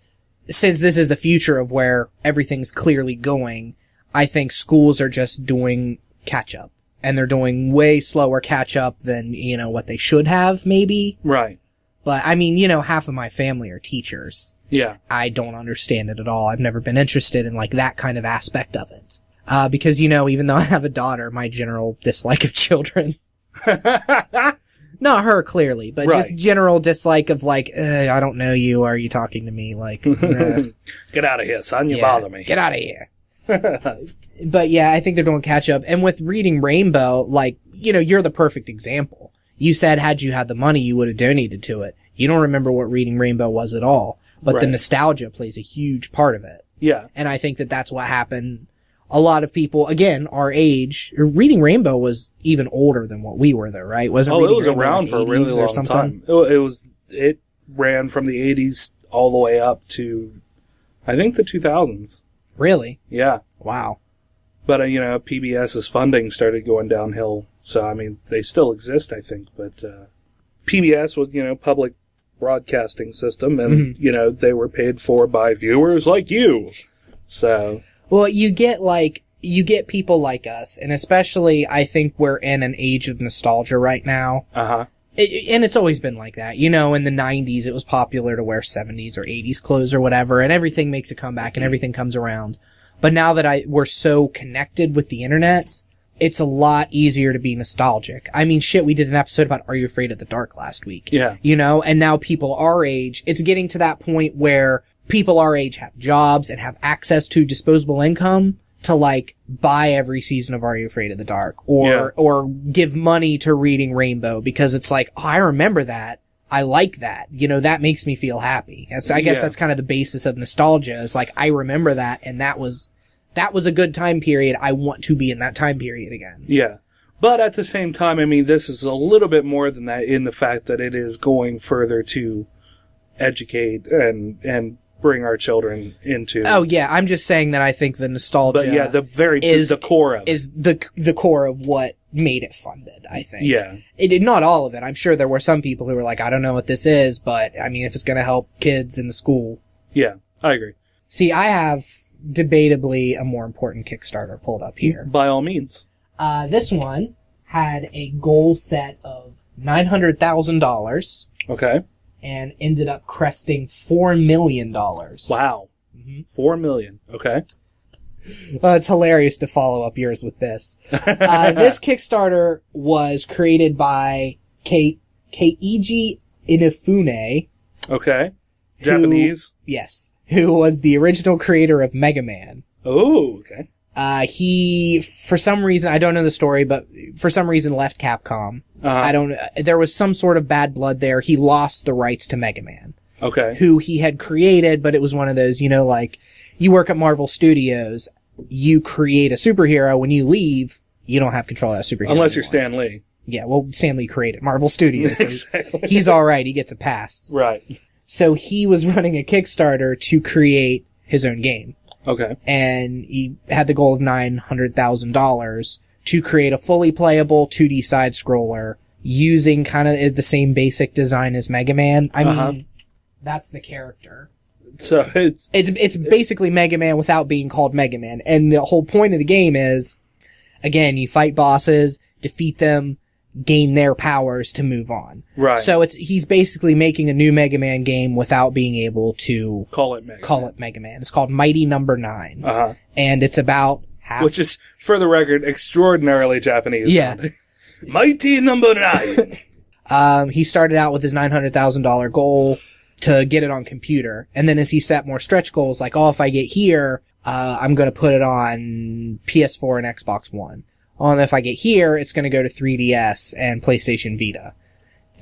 since this is the future of where everything's clearly going, I think schools are just doing catch up. And they're doing way slower catch up than, what they should have, maybe. Right. But, I mean, half of my family are teachers. Yeah. I don't understand it at all. I've never been interested in, that kind of aspect of it. Because, even though I have a daughter, my general dislike of children. Not her, clearly, but just general dislike of, I don't know you, are you talking to me? Get out of here, son, you bother me. Get out of here. But yeah, I think they're doing catch up. And with Reading Rainbow, you're the perfect example. You said had you had the money, you would have donated to it. You don't remember what Reading Rainbow was at all. But the nostalgia plays a huge part of it. Yeah. And I think that that's what happened. A lot of people, again, our age, Reading Rainbow was even older than what we were, though, right? Wasn't Reading it was Rainbow around for a really long time. It ran from the 80s all the way up to, I think, the 2000s. Really? Yeah. Wow. But, PBS's funding started going downhill. So, I mean, they still exist, I think. But PBS was, public broadcasting system. And, they were paid for by viewers like you. So... Well, you get people like us, and especially I think we're in an age of nostalgia right now. Uh-huh. And it's always been like that. In the 90s, it was popular to wear 70s or 80s clothes or whatever, and everything makes a comeback and everything comes around. But now that we're so connected with the internet, it's a lot easier to be nostalgic. I mean, shit, we did an episode about Are You Afraid of the Dark last week? Yeah. And now people our age, it's getting to that point where people our age have jobs and have access to disposable income to buy every season of Are You Afraid of the Dark or give money to Reading Rainbow because it's I remember that. I like that. That makes me feel happy. I guess that's kind of the basis of nostalgia is I remember that and that was a good time period. I want to be in that time period again. Yeah. But at the same time, I mean, this is a little bit more than that in the fact that it is going further to educate and bring our children into. Oh yeah, I'm just saying that I think the nostalgia. But yeah, the core of it is the core of what made it funded. I think. Yeah. It did not all of it. I'm sure there were some people who were I don't know what this is, but I mean, if it's going to help kids in the school. Yeah, I agree. See, I have debatably a more important Kickstarter pulled up here. By all means. This one had a goal set of $900,000. Okay. And ended up cresting $4 million. Wow. Mm-hmm. $4 million. Okay. It's hilarious to follow up yours with this. This Kickstarter was created by Keiji Inafune. Okay. Japanese. Yes. Who was the original creator of Mega Man. Oh, okay. He, for some reason, I don't know the story, but for some reason left Capcom. There was some sort of bad blood there. He lost the rights to Mega Man. Okay. Who he had created, but it was one of those, like, you work at Marvel Studios, you create a superhero, when you leave, you don't have control of that superhero Unless anymore. you're Stan Lee. Yeah, well, Stan Lee created Marvel Studios. So Exactly. He's alright, he gets a pass. Right. So he was running a Kickstarter to create his own game. Okay. And he had the goal of $900,000 to create a fully playable 2D side-scroller using kind of the same basic design as Mega Man. I mean, that's the character. So it's basically Mega Man without being called Mega Man. And the whole point of the game is, again, you fight bosses, defeat them, gain their powers to move on. Right. So he's basically making a new Mega Man game without being able to call it Mega Man. It's called Mighty Number 9. Uh-huh. And it's about which is, for the record, extraordinarily Japanese. Yeah. Mighty Number 9. He started out with his $900,000 goal to get it on computer. And then as he set more stretch goals, like, if I get here, I'm going to put it on PS4 and Xbox One. And if I get here, it's going to go to 3DS and PlayStation Vita.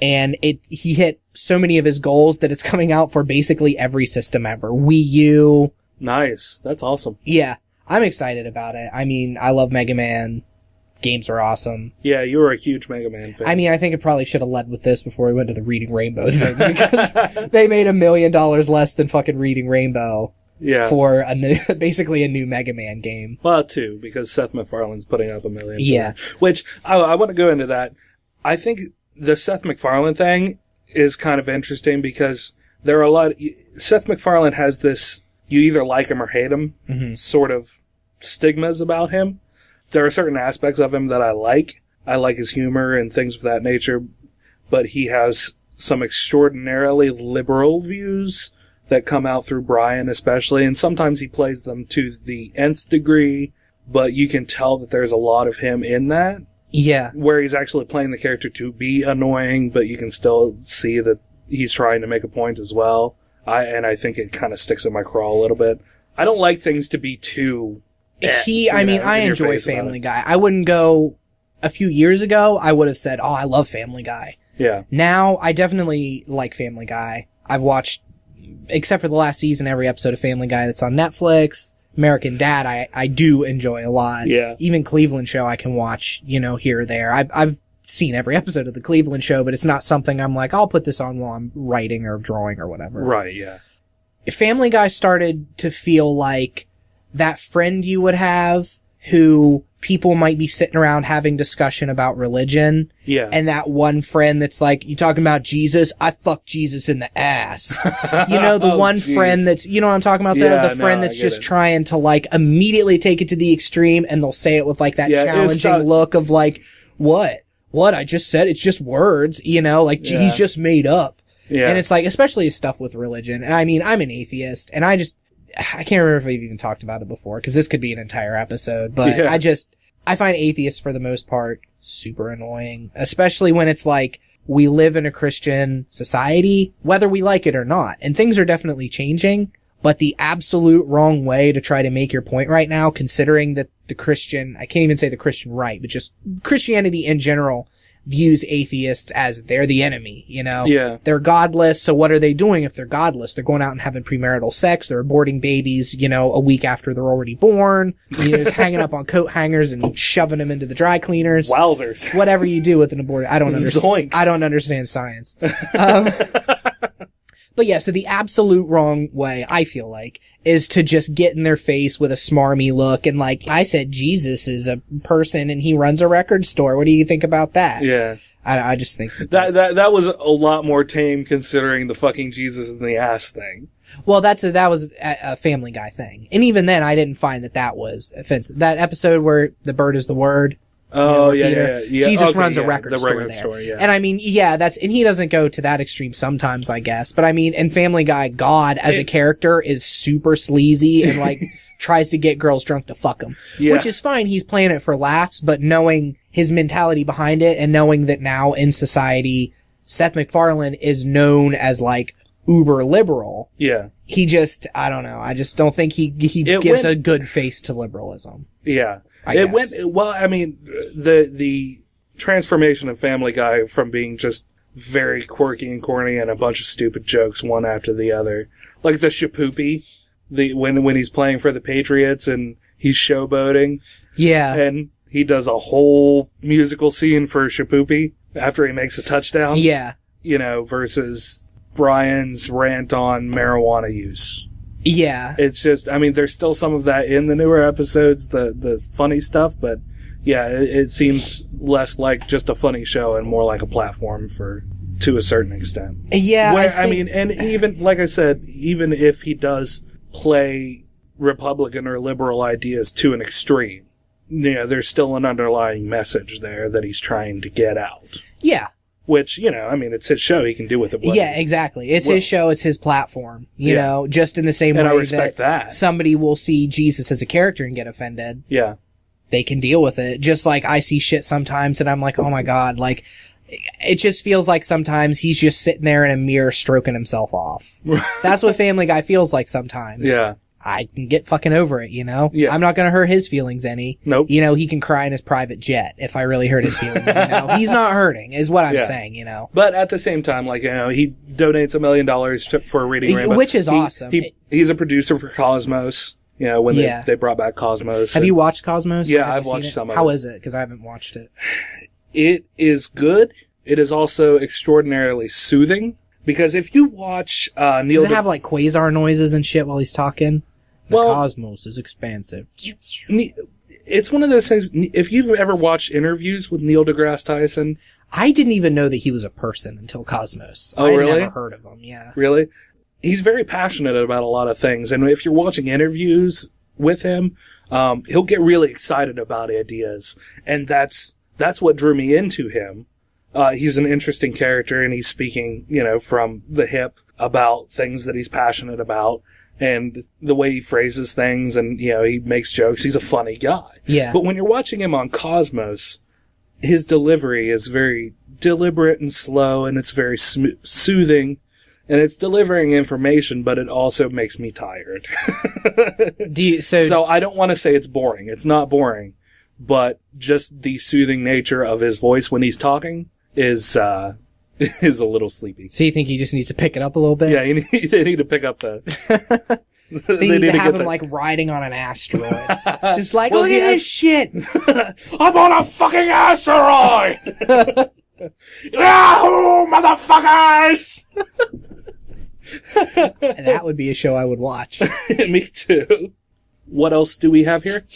And he hit so many of his goals that it's coming out for basically every system ever. Wii U. Nice. That's awesome. Yeah. I'm excited about it. I mean, I love Mega Man. Games are awesome. Yeah, you were a huge Mega Man fan. I mean, I think it probably should have led with this before we went to the Reading Rainbow thing, because they made $1 million less than fucking Reading Rainbow. Yeah. For basically a new Mega Man game. Well, two, because Seth MacFarlane's putting up $1 million. Yeah. Which, I want to go into that. I think the Seth MacFarlane thing is kind of interesting because there are a lot Seth MacFarlane has this, you either like him or hate him, sort of stigmas about him. There are certain aspects of him that I like. I like his humor and things of that nature, but he has some extraordinarily liberal views that come out through Brian especially, and sometimes he plays them to the nth degree, but you can tell that there's a lot of him in that. Yeah. Where he's actually playing the character to be annoying, but you can still see that he's trying to make a point as well. I think it kind of sticks in my craw a little bit. I don't like things to be too... I enjoy Family Guy. I wouldn't go... A few years ago, I would have said, I love Family Guy. Yeah. Now, I definitely like Family Guy. I've watched, except for the last season, every episode of Family Guy that's on Netflix. American Dad, I do enjoy a lot. Yeah. Even Cleveland Show I can watch, here or there. I've seen every episode of the Cleveland Show, but it's not something I'm like, I'll put this on while I'm writing or drawing or whatever. Right, yeah. Family Guy started to feel like that friend you would have who people might be sitting around having discussion about religion. Yeah. And that one friend that's like, you talking about Jesus? I fucked Jesus in the ass. The one friend that's, you know what I'm talking about? The friend that's just trying to like immediately take it to the extreme, and they'll say it with like that challenging look of like, what? I just said it's just words, he's just made up. Yeah. And it's like, especially stuff with religion. And I mean, I'm an atheist, and I can't remember if we've even talked about it before, because this could be an entire episode, but I find atheists for the most part super annoying, especially when it's like, we live in a Christian society, whether we like it or not, and things are definitely changing, but the absolute wrong way to try to make your point right now, considering that I can't even say the Christian right, but just Christianity in general views atheists as they're the enemy, Yeah. They're godless, so what are they doing if they're godless? They're going out and having premarital sex, they're aborting babies, a week after they're already born, just hanging up on coat hangers and shoving them into the dry cleaners. Wowzers. Whatever you do with an aborted, I don't understand. Zoinks. I don't understand science. But yeah, so the absolute wrong way, I feel like, is to just get in their face with a smarmy look and like, I said Jesus is a person and he runs a record store. What do you think about that? Yeah. I just think that was a lot more tame considering the fucking Jesus in the ass thing. Well, that was a Family Guy thing. And even then, I didn't find that was offensive. That episode where the bird is the word. Oh, yeah. Jesus runs a record store there. Yeah. And I mean, and he doesn't go to that extreme sometimes, I guess. But I mean, in Family Guy, God as a character is super sleazy and like tries to get girls drunk to fuck him. Yeah. Which is fine. He's playing it for laughs, but knowing his mentality behind it and knowing that now in society, Seth MacFarlane is known as like uber liberal. Yeah. He just, I don't know. I just don't think he gives a good face to liberalism. Yeah. I guess. Well, I mean, the transformation of Family Guy from being just very quirky and corny and a bunch of stupid jokes one after the other. Like the Shapoopy, when he's playing for the Patriots and he's showboating. Yeah. And he does a whole musical scene for Shapoopy after he makes a touchdown. Yeah. You know, versus Brian's rant on marijuana use. Yeah. It's just, I mean, there's still some of that in the newer episodes, the funny stuff, but yeah, it seems less like just a funny show and more like a platform to a certain extent. Yeah. I mean, and even, like I said, even if he does play Republican or liberal ideas to an extreme, you know, there's still an underlying message there that he's trying to get out. Yeah. Which, you know, I mean, it's his show. He can do with it what Yeah, exactly. It's his show. It's his platform. You know, just in the same way I respect that somebody will see Jesus as a character and get offended. Yeah. They can deal with it. Just like I see shit sometimes and I'm like, oh my God, like, it just feels like sometimes he's just sitting there in a mirror stroking himself off. That's what Family Guy feels like sometimes. Yeah. I can get fucking over it, you know? Yeah. I'm not gonna hurt his feelings any. Nope. You know, he can cry in his private jet if I really hurt his feelings, you know? He's not hurting, is what I'm saying, you know? But at the same time, like, you know, he donates $1 million for Reading Rainbow. Which is awesome. He's a producer for Cosmos, you know, when they brought back Cosmos. Have you watched Cosmos? Yeah, I've watched some of it. How is it? Because I haven't watched it. It is good. It is also extraordinarily soothing. Because if you watch Neil... Does it have, like, quasar noises and shit while he's talking? The cosmos is expansive. It's one of those things, if you've ever watched interviews with Neil deGrasse Tyson... I didn't even know that he was a person until Cosmos. Oh, really? I'd never heard of him, yeah. Really? He's very passionate about a lot of things, and if you're watching interviews with him, he'll get really excited about ideas, and that's what drew me into him. He's an interesting character, and he's speaking, you know, from the hip about things that he's passionate about. And the way he phrases things and, you know, he makes jokes. He's a funny guy. Yeah. But when you're watching him on Cosmos, his delivery is very deliberate and slow, and it's very soothing. And it's delivering information, but it also makes me tired. So I don't want to say it's boring. It's not boring. But just the soothing nature of his voice when he's talking is a little sleepy. So you think he just needs to pick it up a little bit? Yeah, they need to pick up the... they need to have him, like, riding on an asteroid. Just like, look at this shit! I'm on a fucking asteroid! Yahoo, motherfuckers! That would be a show I would watch. Me too. What else do we have here?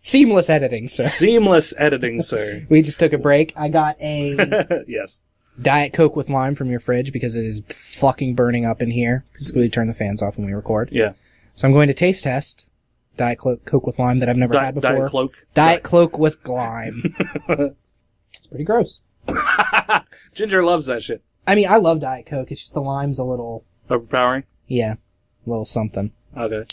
Seamless editing, sir. Seamless editing, sir. We just took a break. I got a... Yes. Diet Coke with lime from your fridge because it is fucking burning up in here. Because we turn the fans off when we record. Yeah. So I'm going to taste test Diet Coke with lime that I've never had before. Diet Cloak? Diet Coke with lime. It's pretty gross. Ginger loves that shit. I mean, I love Diet Coke. It's just the lime's a little... Overpowering? Yeah. A little something. Okay.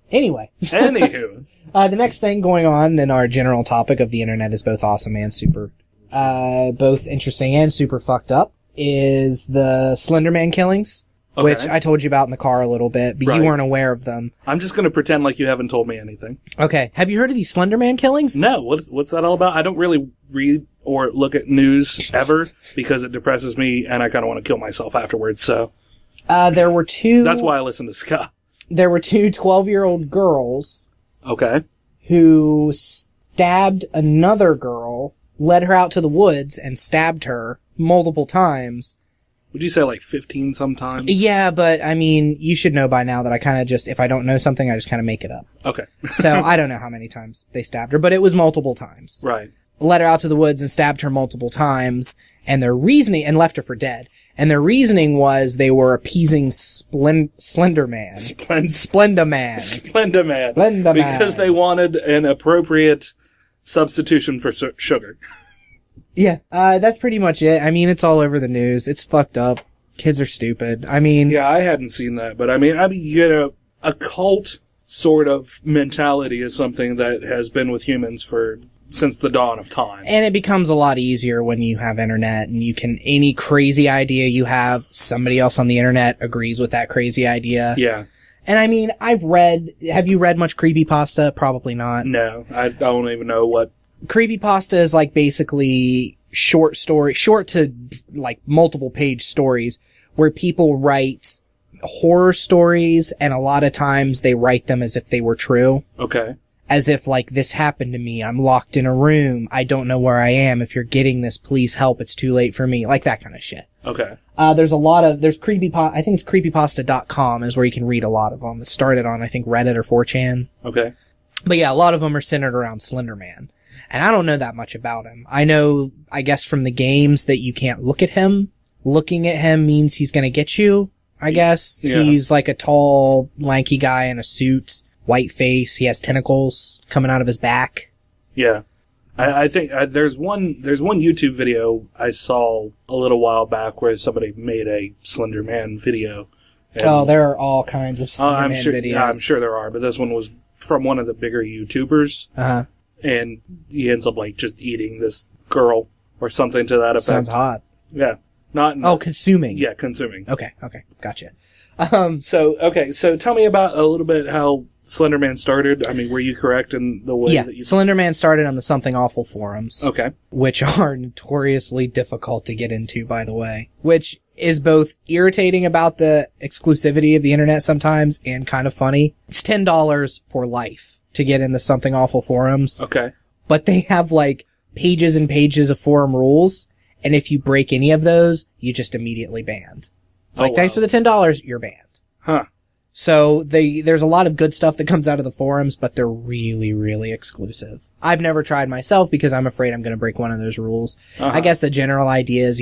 Anyway. Anywho. The next thing going on in our general topic of the internet is both awesome and super... both interesting and super fucked up, is the Slenderman killings, which I told you about in the car a little bit, but you weren't aware of them. I'm just going to pretend like you haven't told me anything. Okay. Have you heard of these Slenderman killings? No. What's that all about? I don't really read or look at news ever because it depresses me and I kind of want to kill myself afterwards, so. There were two... That's why I listen to ska. There were two 12-year-old girls. Okay. Who stabbed another girl, led her out to the woods, and stabbed her multiple times. Would you say like 15 sometimes? Yeah, but I mean, you should know by now that I kind of just, if I don't know something, I just kind of make it up. Okay. So I don't know how many times they stabbed her, but it was multiple times. Right. Led her out to the woods and stabbed her multiple times, and their reasoning, and left her for dead. And their reasoning was they were appeasing Slenderman. Splendaman. Splendaman. Splendaman. Because they wanted an appropriate substitution for sugar. Yeah, that's pretty much it. I mean, it's all over the news. It's fucked up. Kids are stupid. I mean... Yeah, I hadn't seen that, but I mean, you know, a cult sort of mentality is something that has been with humans since the dawn of time. And it becomes a lot easier when you have internet and you can, any crazy idea you have, somebody else on the internet agrees with that crazy idea. Yeah. And I mean, have you read much creepypasta? Probably not. No, I don't even know what creepypasta is like basically short to like multiple page stories where people write horror stories, and a lot of times they write them as if they were true. Okay. As if like, this happened to me, I'm locked in a room, I don't know where I am, if you're getting this, please help, it's too late for me, like that kind of shit. Okay. There's creepypasta, I think it's creepypasta.com is where you can read a lot of them. It started on, I think, Reddit or 4chan. Okay. But yeah, a lot of them are centered around Slenderman. And I don't know that much about him. I know, I guess from the games that you can't look at him. Looking at him means he's gonna get you, I guess. Yeah. He's like a tall, lanky guy in a suit, white face, he has tentacles coming out of his back. Yeah. I think there's one YouTube video I saw a little while back where somebody made a Slender Man video. Oh, there are all kinds of Slender Man videos. Yeah, I'm sure there are, but this one was from one of the bigger YouTubers. Uh-huh. And he ends up like just eating this girl or something to that effect. Sounds hot. Yeah. Consuming. Yeah, consuming. Okay, gotcha. So tell me about a little bit how Slenderman started. I mean, were you correct in the way that you... Slenderman started on the Something Awful forums. Okay. Which are notoriously difficult to get into, by the way. Which is both irritating about the exclusivity of the internet sometimes and kind of funny. It's $10 for life to get in the Something Awful forums. Okay. But they have like pages and pages of forum rules, and if you break any of those, you're just immediately banned. It's like, thanks for the $10, you're banned. Huh. So there's a lot of good stuff that comes out of the forums, but they're really, really exclusive. I've never tried myself because I'm afraid I'm going to break one of those rules. Uh-huh. I guess the general idea is,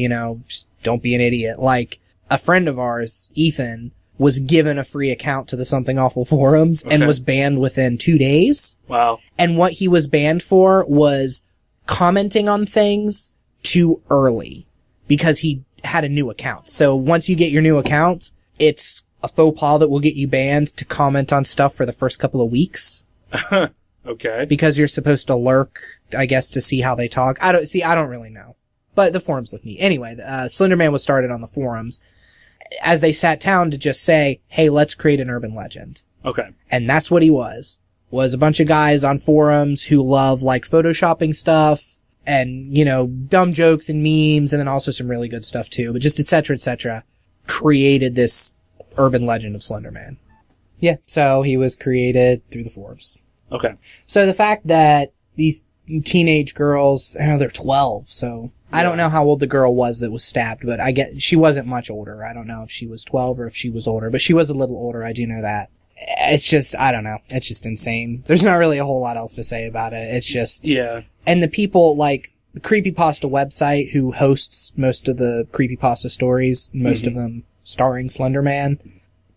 just don't be an idiot. Like, a friend of ours, Ethan, was given a free account to the Something Awful forums and was banned within 2 days. Wow. And what he was banned for was commenting on things too early because he had a new account. So once you get your new account, it's a faux pas that will get you banned to comment on stuff for the first couple of weeks. Okay. Because you're supposed to lurk, I guess, to see how they talk. I don't really know. But the forums look neat. Anyway, Slenderman was started on the forums as they sat down to just say, hey, let's create an urban legend. Okay. And that's what he was a bunch of guys on forums who love, like, photoshopping stuff and, dumb jokes and memes and then also some really good stuff too. But just et cetera, created this urban legend of Slenderman. Yeah, so he was created through the forums. Okay. So the fact that these teenage girls, they're 12, so yeah. I don't know how old the girl was that was stabbed, but she wasn't much older. I don't know if she was 12 or if she was older, but she was a little older, I do know that. It's just, I don't know, it's just insane. There's not really a whole lot else to say about it. It's just... Yeah. And the people, like, the Creepypasta website who hosts most of the Creepypasta stories, most of them starring Slenderman,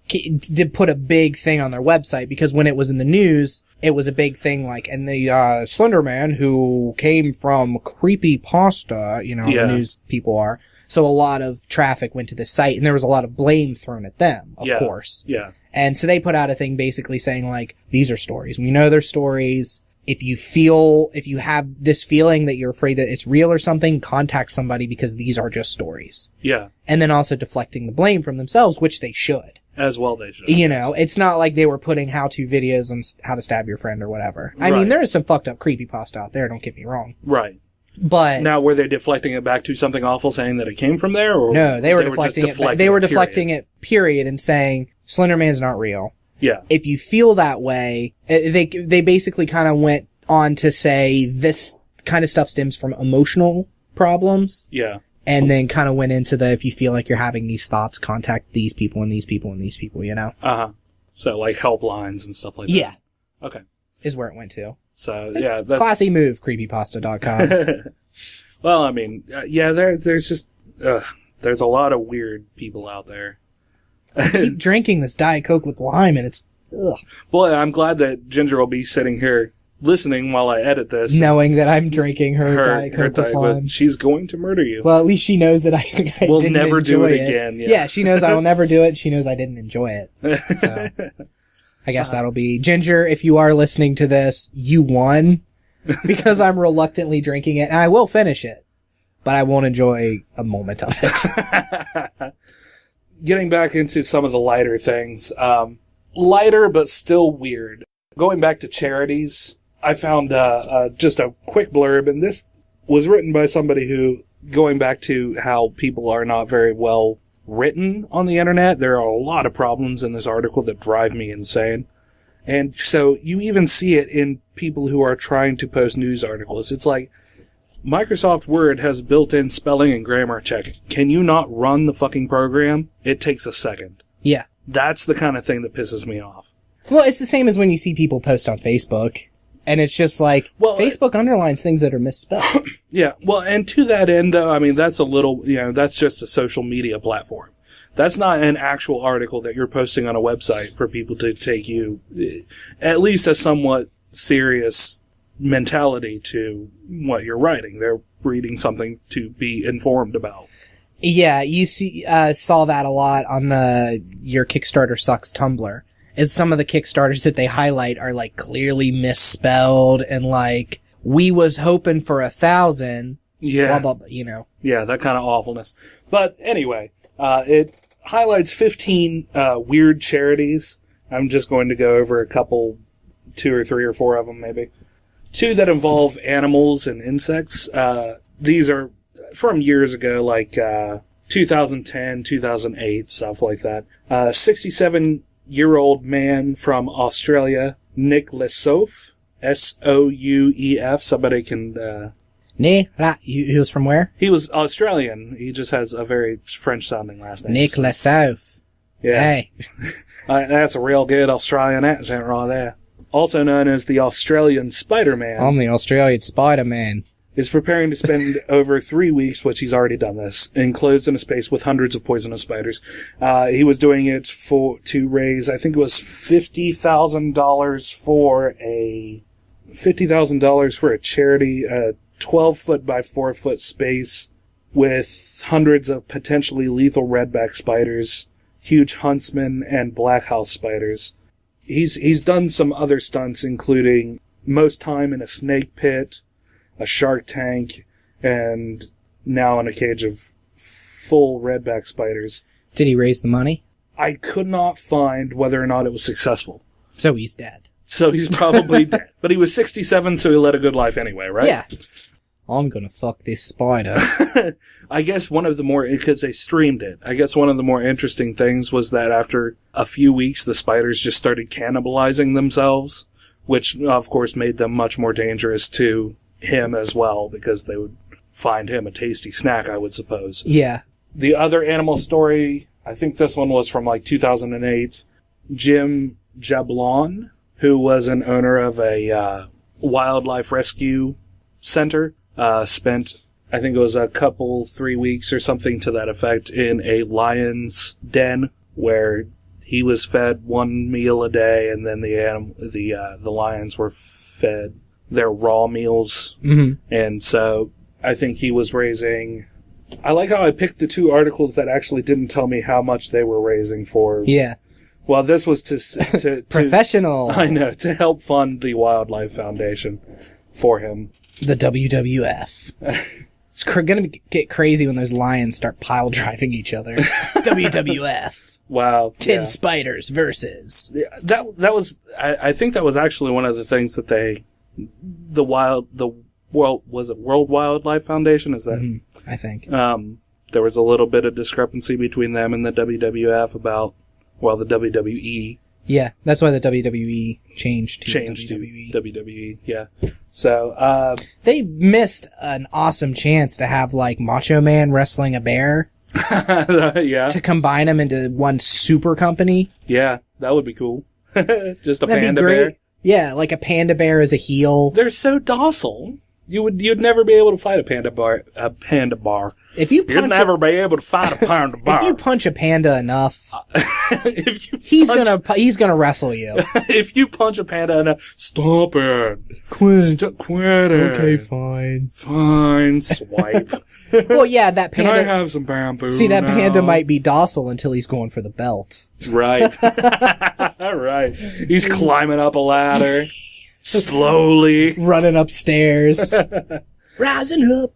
did put a big thing on their website because when it was in the news, it was a big thing like, and the Slenderman who came from Creepypasta, the news people are. So a lot of traffic went to the site and there was a lot of blame thrown at them, of course. Yeah. And so they put out a thing basically saying like, these are stories. We know they're stories. If you have this feeling that you're afraid that it's real or something, contact somebody because these are just stories. Yeah. And then also deflecting the blame from themselves, which they should. As well they should. It's not like they were putting how-to videos on how to stab your friend or whatever. I mean, there is some fucked up creepypasta out there, don't get me wrong. Right. But... Now, were they deflecting it back to something awful saying that it came from there? Or no, they were deflecting it. They were deflecting it, period, and saying, Slenderman's not real. Yeah. If you feel that way, they basically kind of went on to say this kind of stuff stems from emotional problems. Yeah. And then kind of went into if you feel like you're having these thoughts, contact these people and these people and these people, Uh-huh. So, like helplines and stuff like that. Yeah. Okay. Is where it went to. So, yeah. That's... Classy move, creepypasta.com. Well, I mean, there's just, there's a lot of weird people out there. I keep drinking this Diet Coke with lime and it's, ugh. Boy, I'm glad that Ginger will be sitting here listening while I edit this. Knowing that I'm drinking her Diet Coke with lime. She's going to murder you. Well, at least she knows that I we'll didn't never enjoy do it again. Yeah, she knows I will never do it. She knows I didn't enjoy it. So, I guess that'll be... Ginger, if you are listening to this, you won. Because I'm reluctantly drinking it. And I will finish it. But I won't enjoy a moment of it. Getting back into some of the lighter things. Lighter, but still weird. Going back to charities... I found just a quick blurb, and this was written by somebody who, going back to how people are not very well written on the internet, there are a lot of problems in this article that drive me insane. And so you even see it in people who are trying to post news articles. It's like, Microsoft Word has built-in spelling and grammar checking. Can you not run the fucking program? It takes a second. Yeah. That's the kind of thing that pisses me off. Well, it's the same as when you see people post on Facebook. And it's just like, Facebook underlines things that are misspelled. Yeah, well, and to that end, though, I mean, that's a little, that's just a social media platform. That's not an actual article that you're posting on a website for people to take you, at least a somewhat serious mentality to what you're writing. They're reading something to be informed about. Yeah, you saw that a lot on Your Kickstarter Sucks Tumblr. Is some of the Kickstarters that they highlight are like clearly misspelled and like, we was hoping for 1,000. Yeah. Blah, blah, blah, Yeah, that kind of awfulness. But anyway, it highlights 15 weird charities. I'm just going to go over a couple, 2 or 3 or 4 of them maybe. 2 that involve animals and insects. These are from years ago, like 2010, 2008, stuff like that. 67-year-old man from Australia, Nick LaSouf, S-O-U-E-F. Somebody can... he was from where? He was Australian. He just has a very French-sounding last name. Nick LaSouf. Yeah. Hey. That's a real good Australian accent right there. Also known as the Australian Spider-Man. I'm the Australian Spider-Man. Is preparing to spend over 3 weeks, which he's already done this, enclosed in a space with hundreds of poisonous spiders. He was doing it to raise, I think it was $50,000 for a charity, a 12-foot by 4-foot space with hundreds of potentially lethal redback spiders, huge huntsmen, and black house spiders. He's done some other stunts, including most time in a snake pit, a shark tank, and now in a cage of full redback spiders. Did he raise the money? I could not find whether or not it was successful. So he's dead. So he's probably dead. But he was 67, so he led a good life anyway, right? Yeah. I'm gonna fuck this spider. I guess because they streamed it, I guess one of the more interesting things was that after a few weeks, the spiders just started cannibalizing themselves, which, of course, made them much more dangerous to him as well, because they would find him a tasty snack, I would suppose. Yeah. The other animal story, I think this one was from like 2008. Jim Jablon, who was an owner of a wildlife rescue center, spent, I think it was 3 weeks or something to that effect, in a lion's den where he was fed 1 meal a day, and then the lions were fed their raw meals. Mm-hmm. And so I think he was raising... I like how I picked the 2 articles that actually didn't tell me how much they were raising for. Yeah. Well, this was to professional. I know, to help fund the Wildlife Foundation for him. The WWF. It's gonna get crazy when those lions start pile driving each other. WWF. Wow. 10 spiders versus. That was, I think that was actually one of the things that was it World Wildlife Foundation? Is that? Mm-hmm, I think. There was a little bit of discrepancy between them and the WWF about, the WWE. Yeah, that's why the WWE changed to WWE, yeah. So, they missed an awesome chance to have, like, Macho Man wrestling a bear. Yeah. To combine them into one super company. Yeah, that would be cool. Just a That'd panda be great. bear. Yeah, like a panda bear as a heel. They're so docile. You'd never be able to fight a panda bar. If you punch You'd never be able to fight a panda bar. If you punch a panda enough, he's gonna wrestle you. If you punch a panda enough, stop it. Quit it. Okay, fine. Fine, swipe. Well, yeah, that panda. Can I have some bamboo? See, that now? panda might be docile until he's going for the belt. Right. Right. He's climbing up a ladder. Slowly. Running upstairs. Rising up.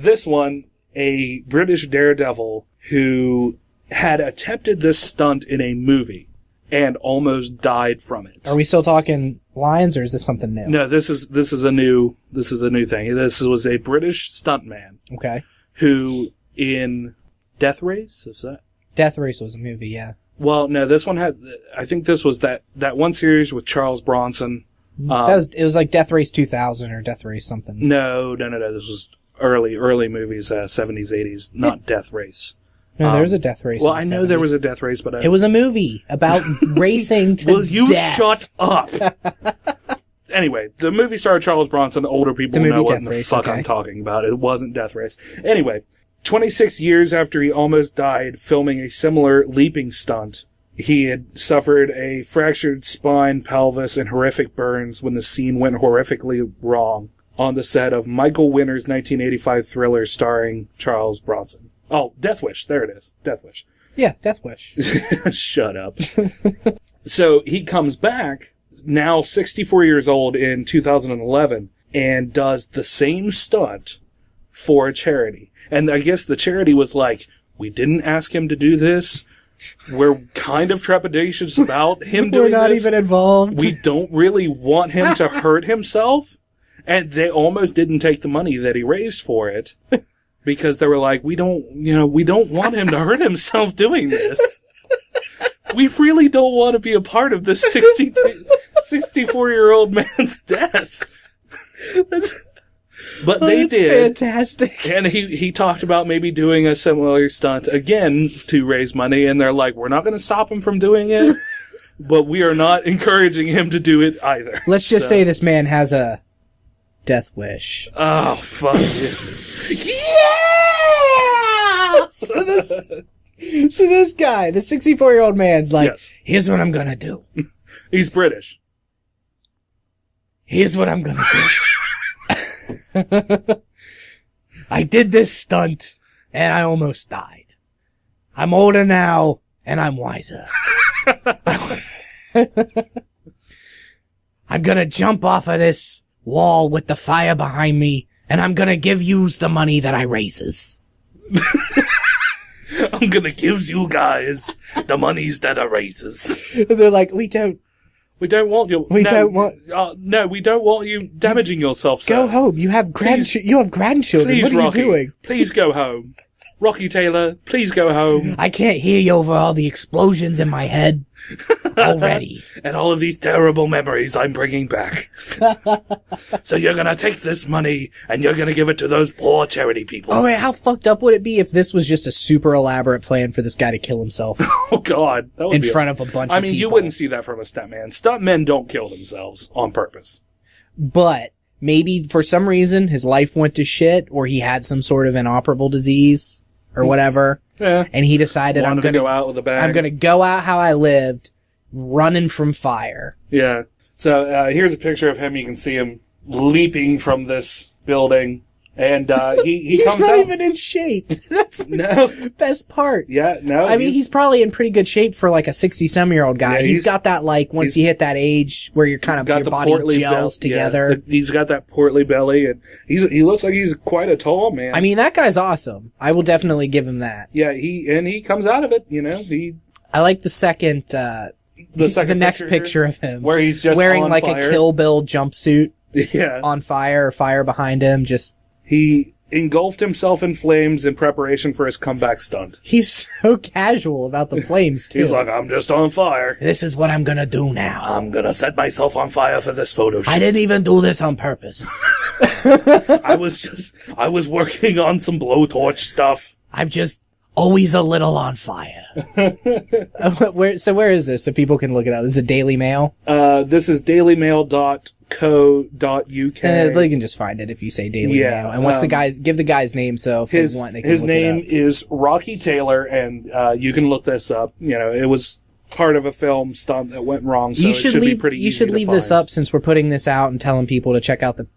This one, a British daredevil who had attempted this stunt in a movie. and almost died from it. Are we still talking lions, or is this something new? No, this is a new thing. This was a British stuntman. Okay. Who in Death Race, is that? Death Race was a movie, yeah. Well, no, this one had, I think this was that one series with Charles Bronson. It was like Death Race 2000 or Death Race something. No. This was early movies, 70s, 80s, not Death Race. No, there was a Death Race. Well, I know there was a Death Race, but it was a movie about racing to Will you death. shut up? Anyway, the movie starred Charles Bronson. Older people know what the fuck I'm talking about. It wasn't Death Race. Anyway, 26 years after he almost died filming a similar leaping stunt, he had suffered a fractured spine, pelvis, and horrific burns when the scene went horrifically wrong on the set of Michael Winner's 1985 thriller starring Charles Bronson. Oh, Death Wish. There it is. Death Wish. Yeah, Death Wish. Shut up. So he comes back, now 64 years old in 2011, and does the same stunt for a charity. And I guess the charity was like, we didn't ask him to do this. We're kind of trepidatious about him doing this. We're not even involved. We don't really want him to hurt himself. And they almost didn't take the money that he raised for it. Because they were like, we don't want him to hurt himself doing this. We really don't want to be a part of this 64-year-old man's death. But they did. Fantastic. And he talked about maybe doing a similar stunt again to raise money. And they're like, we're not going to stop him from doing it, but we are not encouraging him to do it either. Let's just say this man has a death wish. Oh, fuck you. Yeah! So this guy, the 64-year-old man's like, yes. Here's what I'm gonna do. He's British. Here's what I'm gonna do. I did this stunt, and I almost died. I'm older now, and I'm wiser. I'm gonna jump off of this wall with the fire behind me, and I'm gonna give yous the money that I raises. I'm gonna give you guys the monies that I raises. And they're like, we don't want you. No, we don't want you damaging yourself, sir. Go home. You have grandchildren. Please, what are Rocky, you doing? Please go home. Rocky Taylor, please go home. I can't hear you over all the explosions in my head already. And all of these terrible memories I'm bringing back. So you're gonna take this money and you're gonna give it to those poor charity people. Oh, wait, how fucked up would it be if this was just a super elaborate plan for this guy to kill himself? Oh, God. That would in front of a bunch of people. I mean, you wouldn't see that from a stuntman. Stuntmen don't kill themselves on purpose. But maybe for some reason his life went to shit, or he had some sort of inoperable disease or whatever. Yeah. And he decided, I'm gonna go out with a bang. I'm gonna go out how I lived, running from fire. Yeah. So, here's a picture of him. You can see him leaping from this building. And, he comes out. He's not even in shape. That's the best part. Yeah, no. I mean, he's probably in pretty good shape for like a 60-some-year-old guy. Yeah, he's got that, like, once you hit that age where you're kind of, your body gels together. Yeah, he's got that portly belly, and he looks like he's quite a tall man. I mean, that guy's awesome. I will definitely give him that. Yeah, he comes out of it, you know, I like the next picture of him. Where he's just wearing on like fire. A Kill Bill jumpsuit. Yeah. On fire, or fire behind him, just... He engulfed himself in flames in preparation for his comeback stunt. He's so casual about the flames, too. He's like, I'm just on fire. This is what I'm gonna do now. I'm gonna set myself on fire for this photo shoot. I didn't even do this on purpose. I was working on some blowtorch stuff. I'm just always a little on fire. Where is this? So people can look it up. This is a Daily Mail? This is dailymail.co.uk. They can just find it if you say Daily Mail. And what's give the guy's name so if they want, they can his look it name up. is Rocky Taylor, and you can look this up. You know, it was part of a film stunt that went wrong, so it should be pretty easy to find. You should leave this up since we're putting this out and telling people to check out the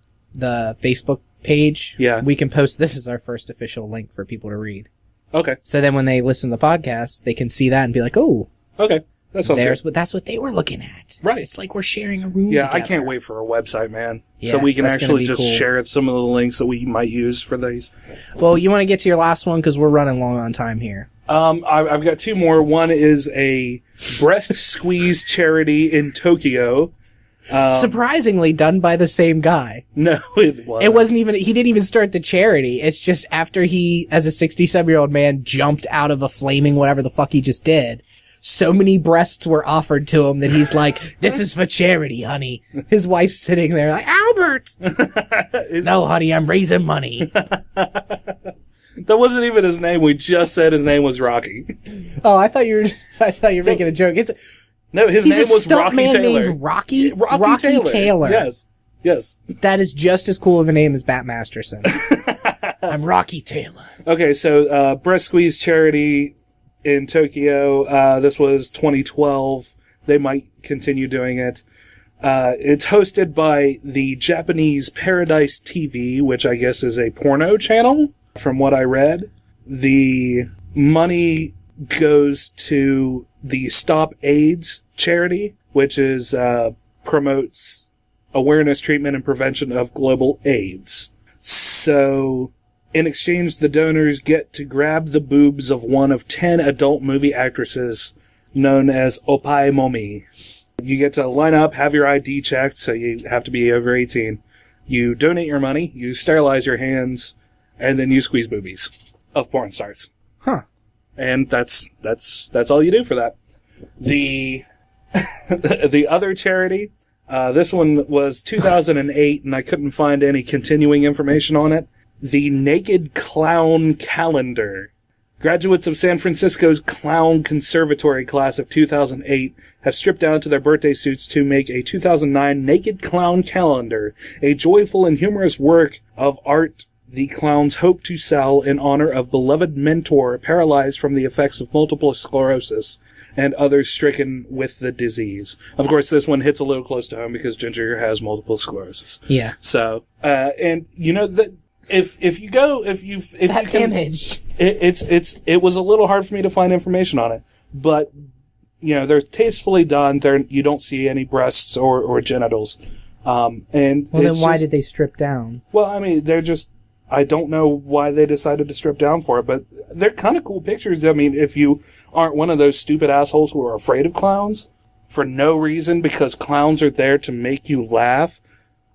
Facebook page. Yeah. We can post, this is our first official link for people to read. Okay. So then when they listen to the podcast, they can see that and be like, oh. Okay. That's what they were looking at. Right. It's like we're sharing a room together. together. I can't wait for a website, man. Yeah, so we can actually just cool. share some of the links that we might use for these. Well, you want to get to your last one because we're running long on time here. I've got two more. One is a breast squeeze charity in Tokyo. Surprisingly done by the same guy. No, it wasn't. It wasn't even, he didn't even start the charity. It's just after he, as a 67-year-old man, jumped out of a flaming whatever the fuck he just did, so many breasts were offered to him that he's like, this is for charity, honey. His wife's sitting there like, Albert! No, honey, I'm raising money. That wasn't even his name. We just said his name was Rocky. Oh, I thought you were making a joke. No, his name was Rocky man Taylor. Named Rocky? Rocky Taylor. Yes. That is just as cool of a name as Bat Masterson. I'm Rocky Taylor. Okay, so breast squeeze charity in Tokyo. This was 2012. They might continue doing it. It's hosted by the Japanese Paradise TV, which I guess is a porno channel, from what I read. The money goes to the Stop AIDS charity, which is promotes awareness, treatment, and prevention of global AIDS. So, in exchange, the donors get to grab the boobs of one of 10 adult movie actresses known as Oppai Momi. You get to line up, have your ID checked, so you have to be over 18. You donate your money, you sterilize your hands, and then you squeeze boobies of porn stars. Huh. And that's all you do for that. The the other charity, this one was 2008, and I couldn't find any continuing information on it. The Naked Clown Calendar. Graduates of San Francisco's Clown Conservatory class of 2008 have stripped down to their birthday suits to make a 2009 Naked Clown Calendar, a joyful and humorous work of art the clowns hope to sell in honor of beloved mentor paralyzed from the effects of multiple sclerosis and others stricken with the disease. Of course, this one hits a little close to home because Ginger has multiple sclerosis. Yeah. So, and you know that if you can, image, it was a little hard for me to find information on it, but you know they're tastefully done. You don't see any breasts or genitals. And well, then why did they strip down? Well, I mean, they're just. I don't know why they decided to strip down for it, but they're kind of cool pictures. I mean, if you aren't one of those stupid assholes who are afraid of clowns for no reason because clowns are there to make you laugh,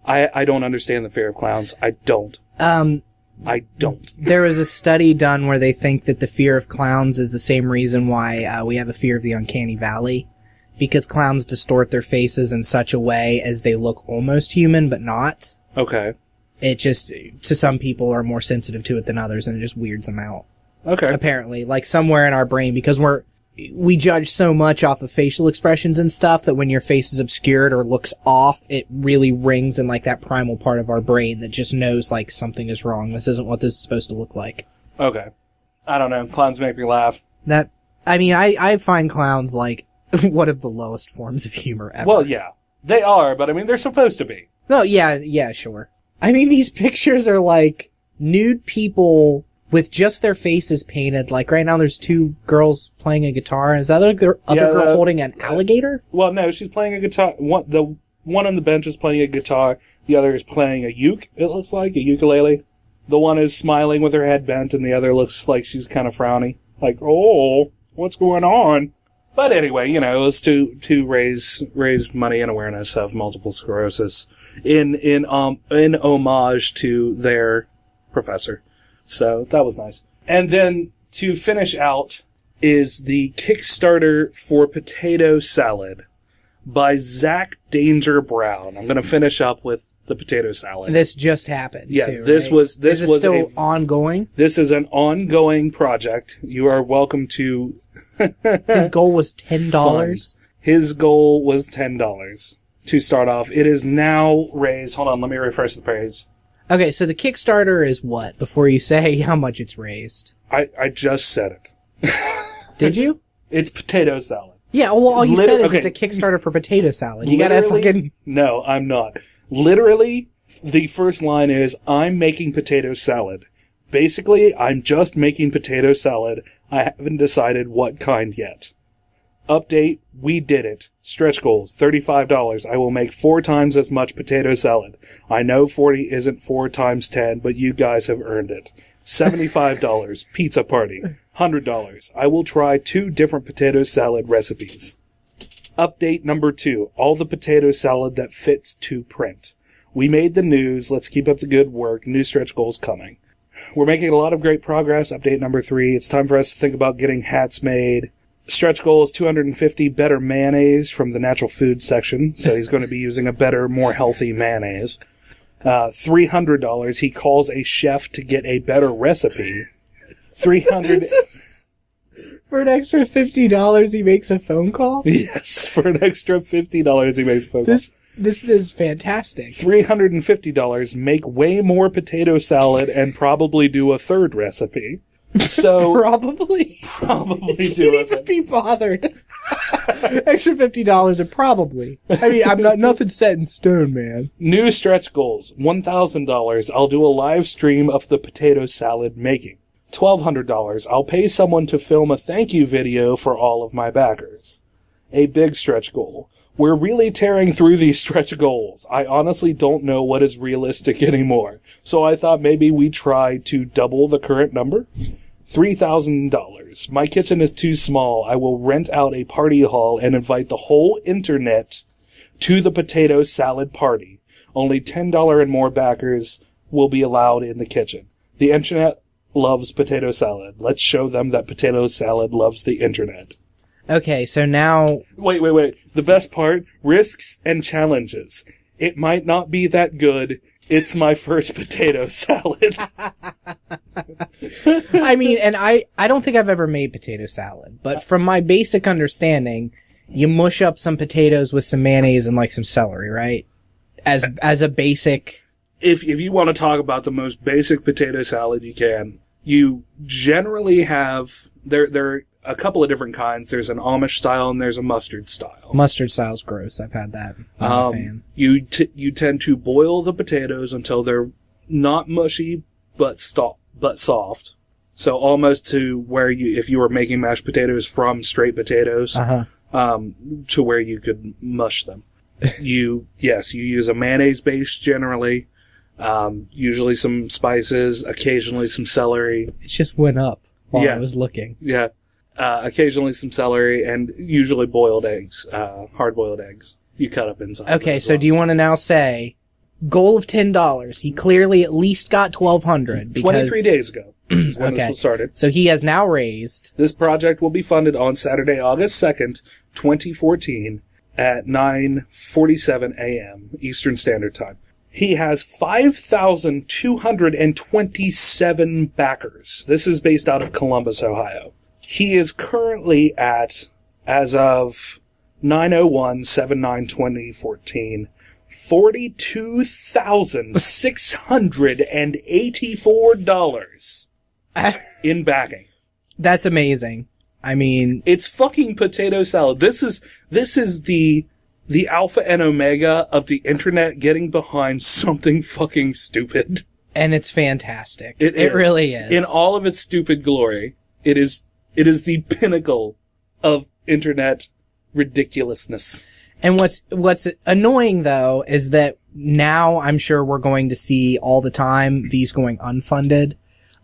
I don't understand the fear of clowns. I don't. I don't. There was a study done where they think that the fear of clowns is the same reason why we have a fear of the uncanny valley, because clowns distort their faces in such a way as they look almost human but not. Okay. It just, to some people, are more sensitive to it than others, and it just weirds them out. Okay. Apparently. Like, somewhere in our brain, because we judge so much off of facial expressions and stuff that when your face is obscured or looks off, it really rings in, like, that primal part of our brain that just knows, like, something is wrong. This isn't what this is supposed to look like. Okay. I don't know. Clowns make me laugh. I find clowns, like, one of the lowest forms of humor ever. Well, yeah. They are, but I mean, they're supposed to be. Oh, yeah, sure. I mean, these pictures are like nude people with just their faces painted. Like right now there's two girls playing a guitar. Is that other girl holding an alligator? Well, no, she's playing a guitar. The one on the bench is playing a guitar. The other is playing a uke, it looks like, a ukulele. The one is smiling with her head bent, and the other looks like she's kind of frowny. Like, oh, what's going on? But anyway, you know, it was to raise money and awareness of multiple sclerosis in homage to their professor. So that was nice. And then to finish out is the Kickstarter for Potato Salad by Zach Danger Brown. I'm going to finish up with the potato salad. This just happened. Yeah, too, this right? was still ongoing. This is an ongoing project. You are welcome to. His goal was $10. His goal was $10 to start off. It is now raised. Hold on, let me refresh the page. Okay, so the Kickstarter is what? Before you say how much it's raised. I just said it. Did you? It's potato salad. Yeah, well, all you said is okay. It's a Kickstarter for potato salad. You gotta fucking... No, I'm not. Literally, the first line is, I'm making potato salad. Basically, I'm just making potato salad. I haven't decided what kind yet. Update, we did it. Stretch goals, $35. I will make 4 times as much potato salad. I know 40 isn't 4 times 10, but you guys have earned it. $75, pizza party. $100, I will try 2 different potato salad recipes. Update number 2, all the potato salad that fits to print. We made the news, let's keep up the good work, new stretch goals coming. We're making a lot of great progress. Update number 3, it's time for us to think about getting hats made. Stretch goal is 250 better mayonnaise from the natural food section, so he's going to be using a better, more healthy mayonnaise. $300, he calls a chef to get a better recipe. $300... For an extra $50, he makes a phone call? Yes, for an extra $50, he makes a phone call. This is fantastic. $350, make way more potato salad and probably do a third recipe. So Probably do Can't even be bothered. Extra $50 and probably. I mean, I'm not nothing set in stone, man. New stretch goals. $1,000. I'll do a live stream of the potato salad making. $1,200. I'll pay someone to film a thank you video for all of my backers. A big stretch goal. We're really tearing through these stretch goals. I honestly don't know what is realistic anymore. So I thought maybe we try to double the current number. $3,000. My kitchen is too small. I will rent out a party hall and invite the whole internet to the potato salad party. Only $10 and more backers will be allowed in the kitchen. The internet loves potato salad. Let's show them that potato salad loves the internet. Okay, so now... Wait. The best part, risks and challenges. It might not be that good. It's my first potato salad. I mean, and I don't think I've ever made potato salad, but from my basic understanding, you mush up some potatoes with some mayonnaise and like some celery, right? As a basic... If you want to talk about the most basic potato salad you can, you generally have... There are a couple of different kinds. There's an Amish style and there's a mustard style. Mustard style's gross. I've had that. I'm not a fan. You tend to boil the potatoes until they're not mushy but soft. So almost to where if you were making mashed potatoes from straight potatoes, to where you could mush them. You use a mayonnaise base generally. Usually some spices, occasionally some celery. It just went up while I was looking. Yeah. Occasionally some celery and usually boiled eggs, hard-boiled eggs. You cut up inside. Okay, so do you want to now say, goal of $10. He clearly at least got $1,200 because 23 days ago is when this was started. So he has now raised. This project will be funded on Saturday, August 2nd, 2014 at 9:47 a.m. Eastern Standard Time. He has 5,227 backers. This is based out of Columbus, Ohio. He is currently at, as of 9/01/7/9/2014, $42,684 in backing. That's amazing. I mean, it's fucking potato salad. This is the alpha and omega of the internet getting behind something fucking stupid. And it's fantastic. It really is. In all of its stupid glory, it is the pinnacle of internet ridiculousness. And what's annoying though is that now I'm sure we're going to see all the time these going unfunded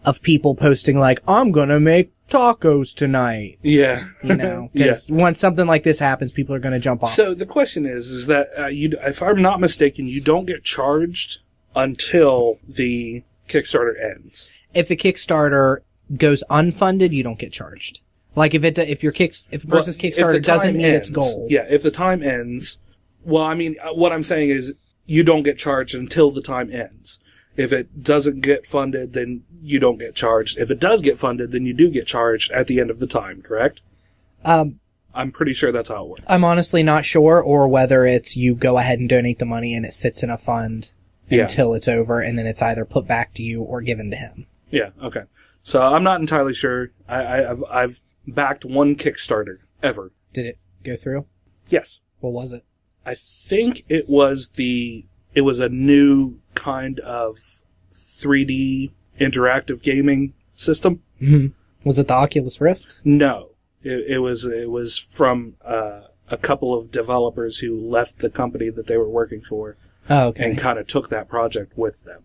of people posting like, I'm gonna make tacos tonight. Yeah. You know, because once something like this happens, people are going to jump off. So the question is that if I'm not mistaken, you don't get charged until the Kickstarter ends. If the Kickstarter goes unfunded, you don't get charged. Like if a person's Kickstarter doesn't meet its goal. Yeah, if the time ends, well, I mean, what I'm saying is you don't get charged until the time ends. If it doesn't get funded, then you don't get charged. If it does get funded, then you do get charged at the end of the time, correct? I'm pretty sure that's how it works. I'm honestly not sure, or whether it's you go ahead and donate the money and it sits in a fund until it's over, and then it's either put back to you or given to him. Yeah, okay. So I'm not entirely sure. I've backed one Kickstarter ever. Did it go through? Yes. What was it? I think it was a new kind of 3D interactive gaming system. Mm-hmm. Was it the Oculus Rift? No. It was from a couple of developers who left the company that they were working for. Oh, okay. And kind of took that project with them.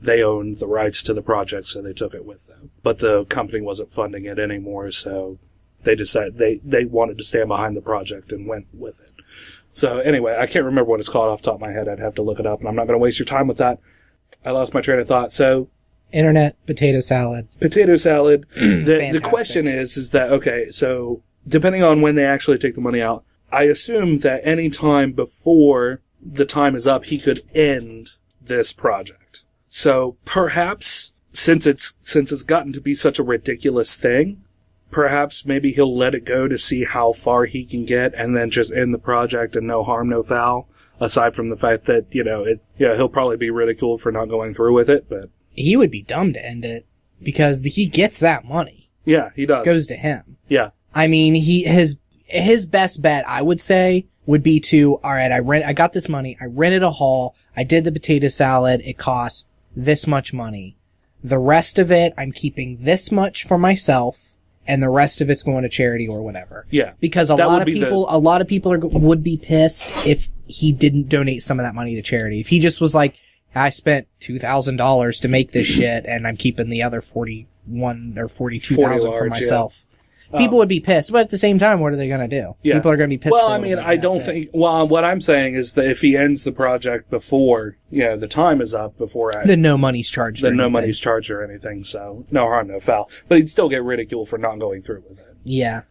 they owned the rights to the project, so they took it with them. But the company wasn't funding it anymore, so they decided they wanted to stand behind the project and went with it. So anyway, I can't remember what it's called off the top of my head. I'd have to look it up, and I'm not going to waste your time with that. I lost my train of thought. So internet, potato salad. Potato salad. The question is that, okay, so depending on when they actually take the money out, I assume that any time before the time is up, he could end this project. So perhaps, since it's gotten to be such a ridiculous thing, perhaps maybe he'll let it go to see how far he can get and then just end the project and no harm, no foul. Aside from the fact that, he'll probably be ridiculed for not going through with it, but... He would be dumb to end it, because he gets that money. Yeah, he does. It goes to him. Yeah. I mean, his best bet, I would say, would be to, alright, I got this money, I rented a hall, I did the potato salad, it cost this much money. The rest of it, I'm keeping this much for myself, and the rest of it's going to charity or whatever. Yeah. Because a lot of people would be pissed if he didn't donate some of that money to charity. If he just was like, I spent $2,000 to make this shit, and I'm keeping the other 41 or 42,000 for myself. Yeah. People would be pissed, but at the same time, what are they going to do? Yeah. People are going to be pissed. Well, I mean, I don't think. Well, what I'm saying is that if he ends the project before, the time is up, then no money's charged. Then no money's charged or anything. So no harm, no foul. But he'd still get ridiculed for not going through with it. Yeah.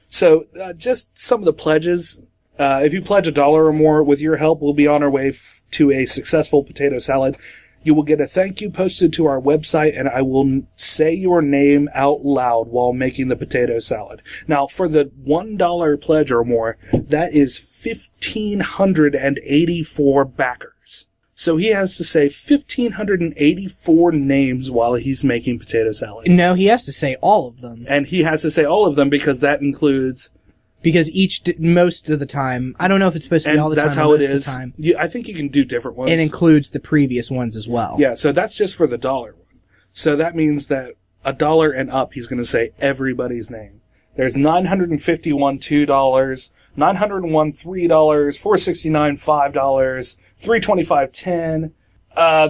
So just some of the pledges. If you pledge $1 or more, with your help, we'll be on our way to a successful potato salad. You will get a thank you posted to our website, and I will say your name out loud while making the potato salad. Now, for the $1 pledge or more, that is 1,584 backers. So he has to say 1,584 names while he's making potato salad. No, he has to say all of them. And he has to say all of them because that includes... Because most of the time, I don't know if it's supposed to be all the time. That's how it is. I think you can do different ones. It includes the previous ones as well. Yeah, so that's just for the $1 one. So that means that $1 and up, he's going to say everybody's name. There's 951 $2, 901 $3, 469 $5, 325 $10.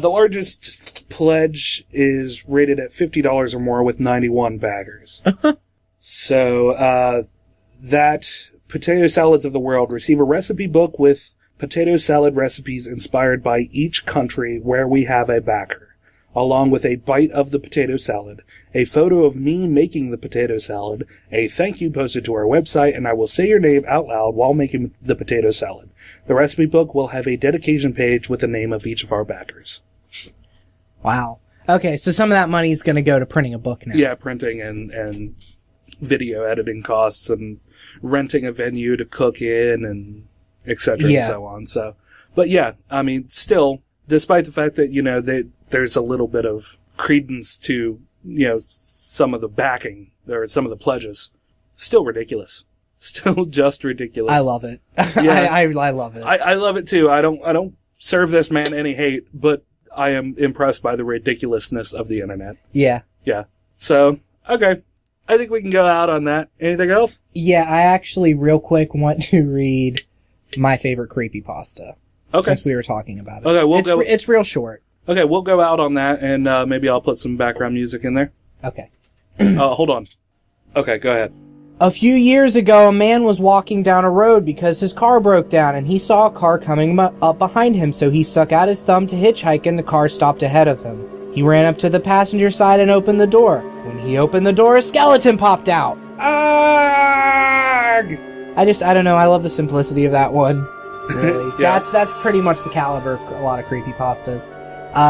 The largest pledge is rated at $50 or more with 91 baggers. So, that Potato Salads of the World receive a recipe book with potato salad recipes inspired by each country where we have a backer, along with a bite of the potato salad, a photo of me making the potato salad, a thank you posted to our website, and I will say your name out loud while making the potato salad. The recipe book will have a dedication page with the name of each of our backers. Wow. Okay, so some of that money is going to go to printing a book now. Yeah, printing and video editing costs and renting a venue to cook in and et cetera and so on. So, but yeah, I mean, still, despite the fact that, there's a little bit of credence to, some of the backing or some of the pledges, still ridiculous. Still just ridiculous. I love it. Yeah. I love it. I love it too. I don't serve this man any hate, but I am impressed by the ridiculousness of the internet. Yeah. Yeah. So, okay. I think we can go out on that. Anything else? Yeah, I actually, real quick, want to read my favorite creepypasta. Okay. Since we were talking about it. Okay, it's real short. Okay, we'll go out on that, and maybe I'll put some background music in there. Okay. Hold on. Okay, go ahead. A few years ago, a man was walking down a road because his car broke down, and he saw a car coming up behind him, so he stuck out his thumb to hitchhike, and the car stopped ahead of him. He ran up to the passenger side and opened the door. When he opened the door, a skeleton popped out. Arrgh! I don't know, I love the simplicity of that one. Really. Yeah. That's pretty much the caliber of a lot of creepypastas.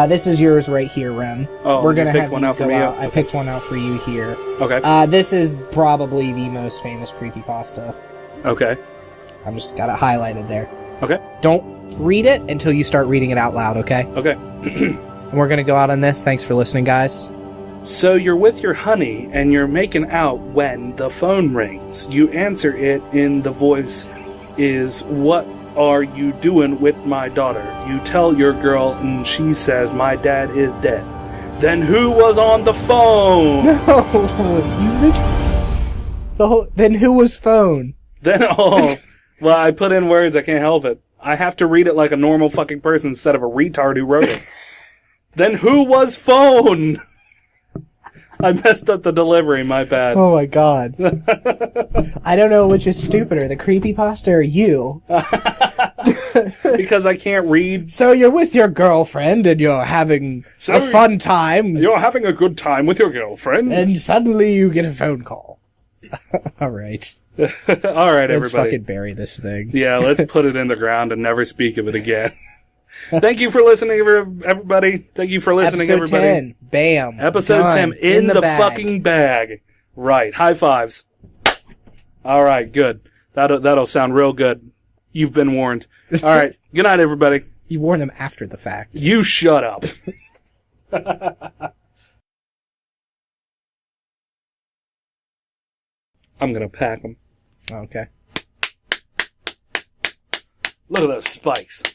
This is yours right here, Rem. Oh, we're gonna have one out for me. I picked one out for you here. Okay. This is probably the most famous creepypasta. Okay. I'm just got it highlighted there. Okay. Don't read it until you start reading it out loud, okay? Okay. And we're gonna go out on this. Thanks for listening, guys. So you're with your honey, and you're making out when the phone rings. You answer it, and the voice is, "What are you doing with my daughter?" You tell your girl, and she says, "My dad is dead." Then who was on the phone? No, you missed Then who was phone? Well, I put in words, I can't help it. I have to read it like a normal fucking person instead of a retard who wrote it. Then who was phone? I messed up the delivery, my bad. Oh my god. I don't know which is stupider, the creepypasta or you. Because I can't read. So you're with your girlfriend and you're having a fun time. You're having a good time with your girlfriend. And suddenly you get a phone call. Alright. Alright, everybody. Let's fucking bury this thing. Yeah, let's put it in the ground and never speak of it again. Thank you for listening, everybody. Thank you for listening, Episode everybody. 10. Bam. Episode Done. 10 in the bag. fucking bag. Right. High fives. All right. Good. That'll sound real good. You've been warned. All right. Good night, everybody. You warn them after the fact. You shut up. I'm gonna pack them. Okay. Look at those spikes.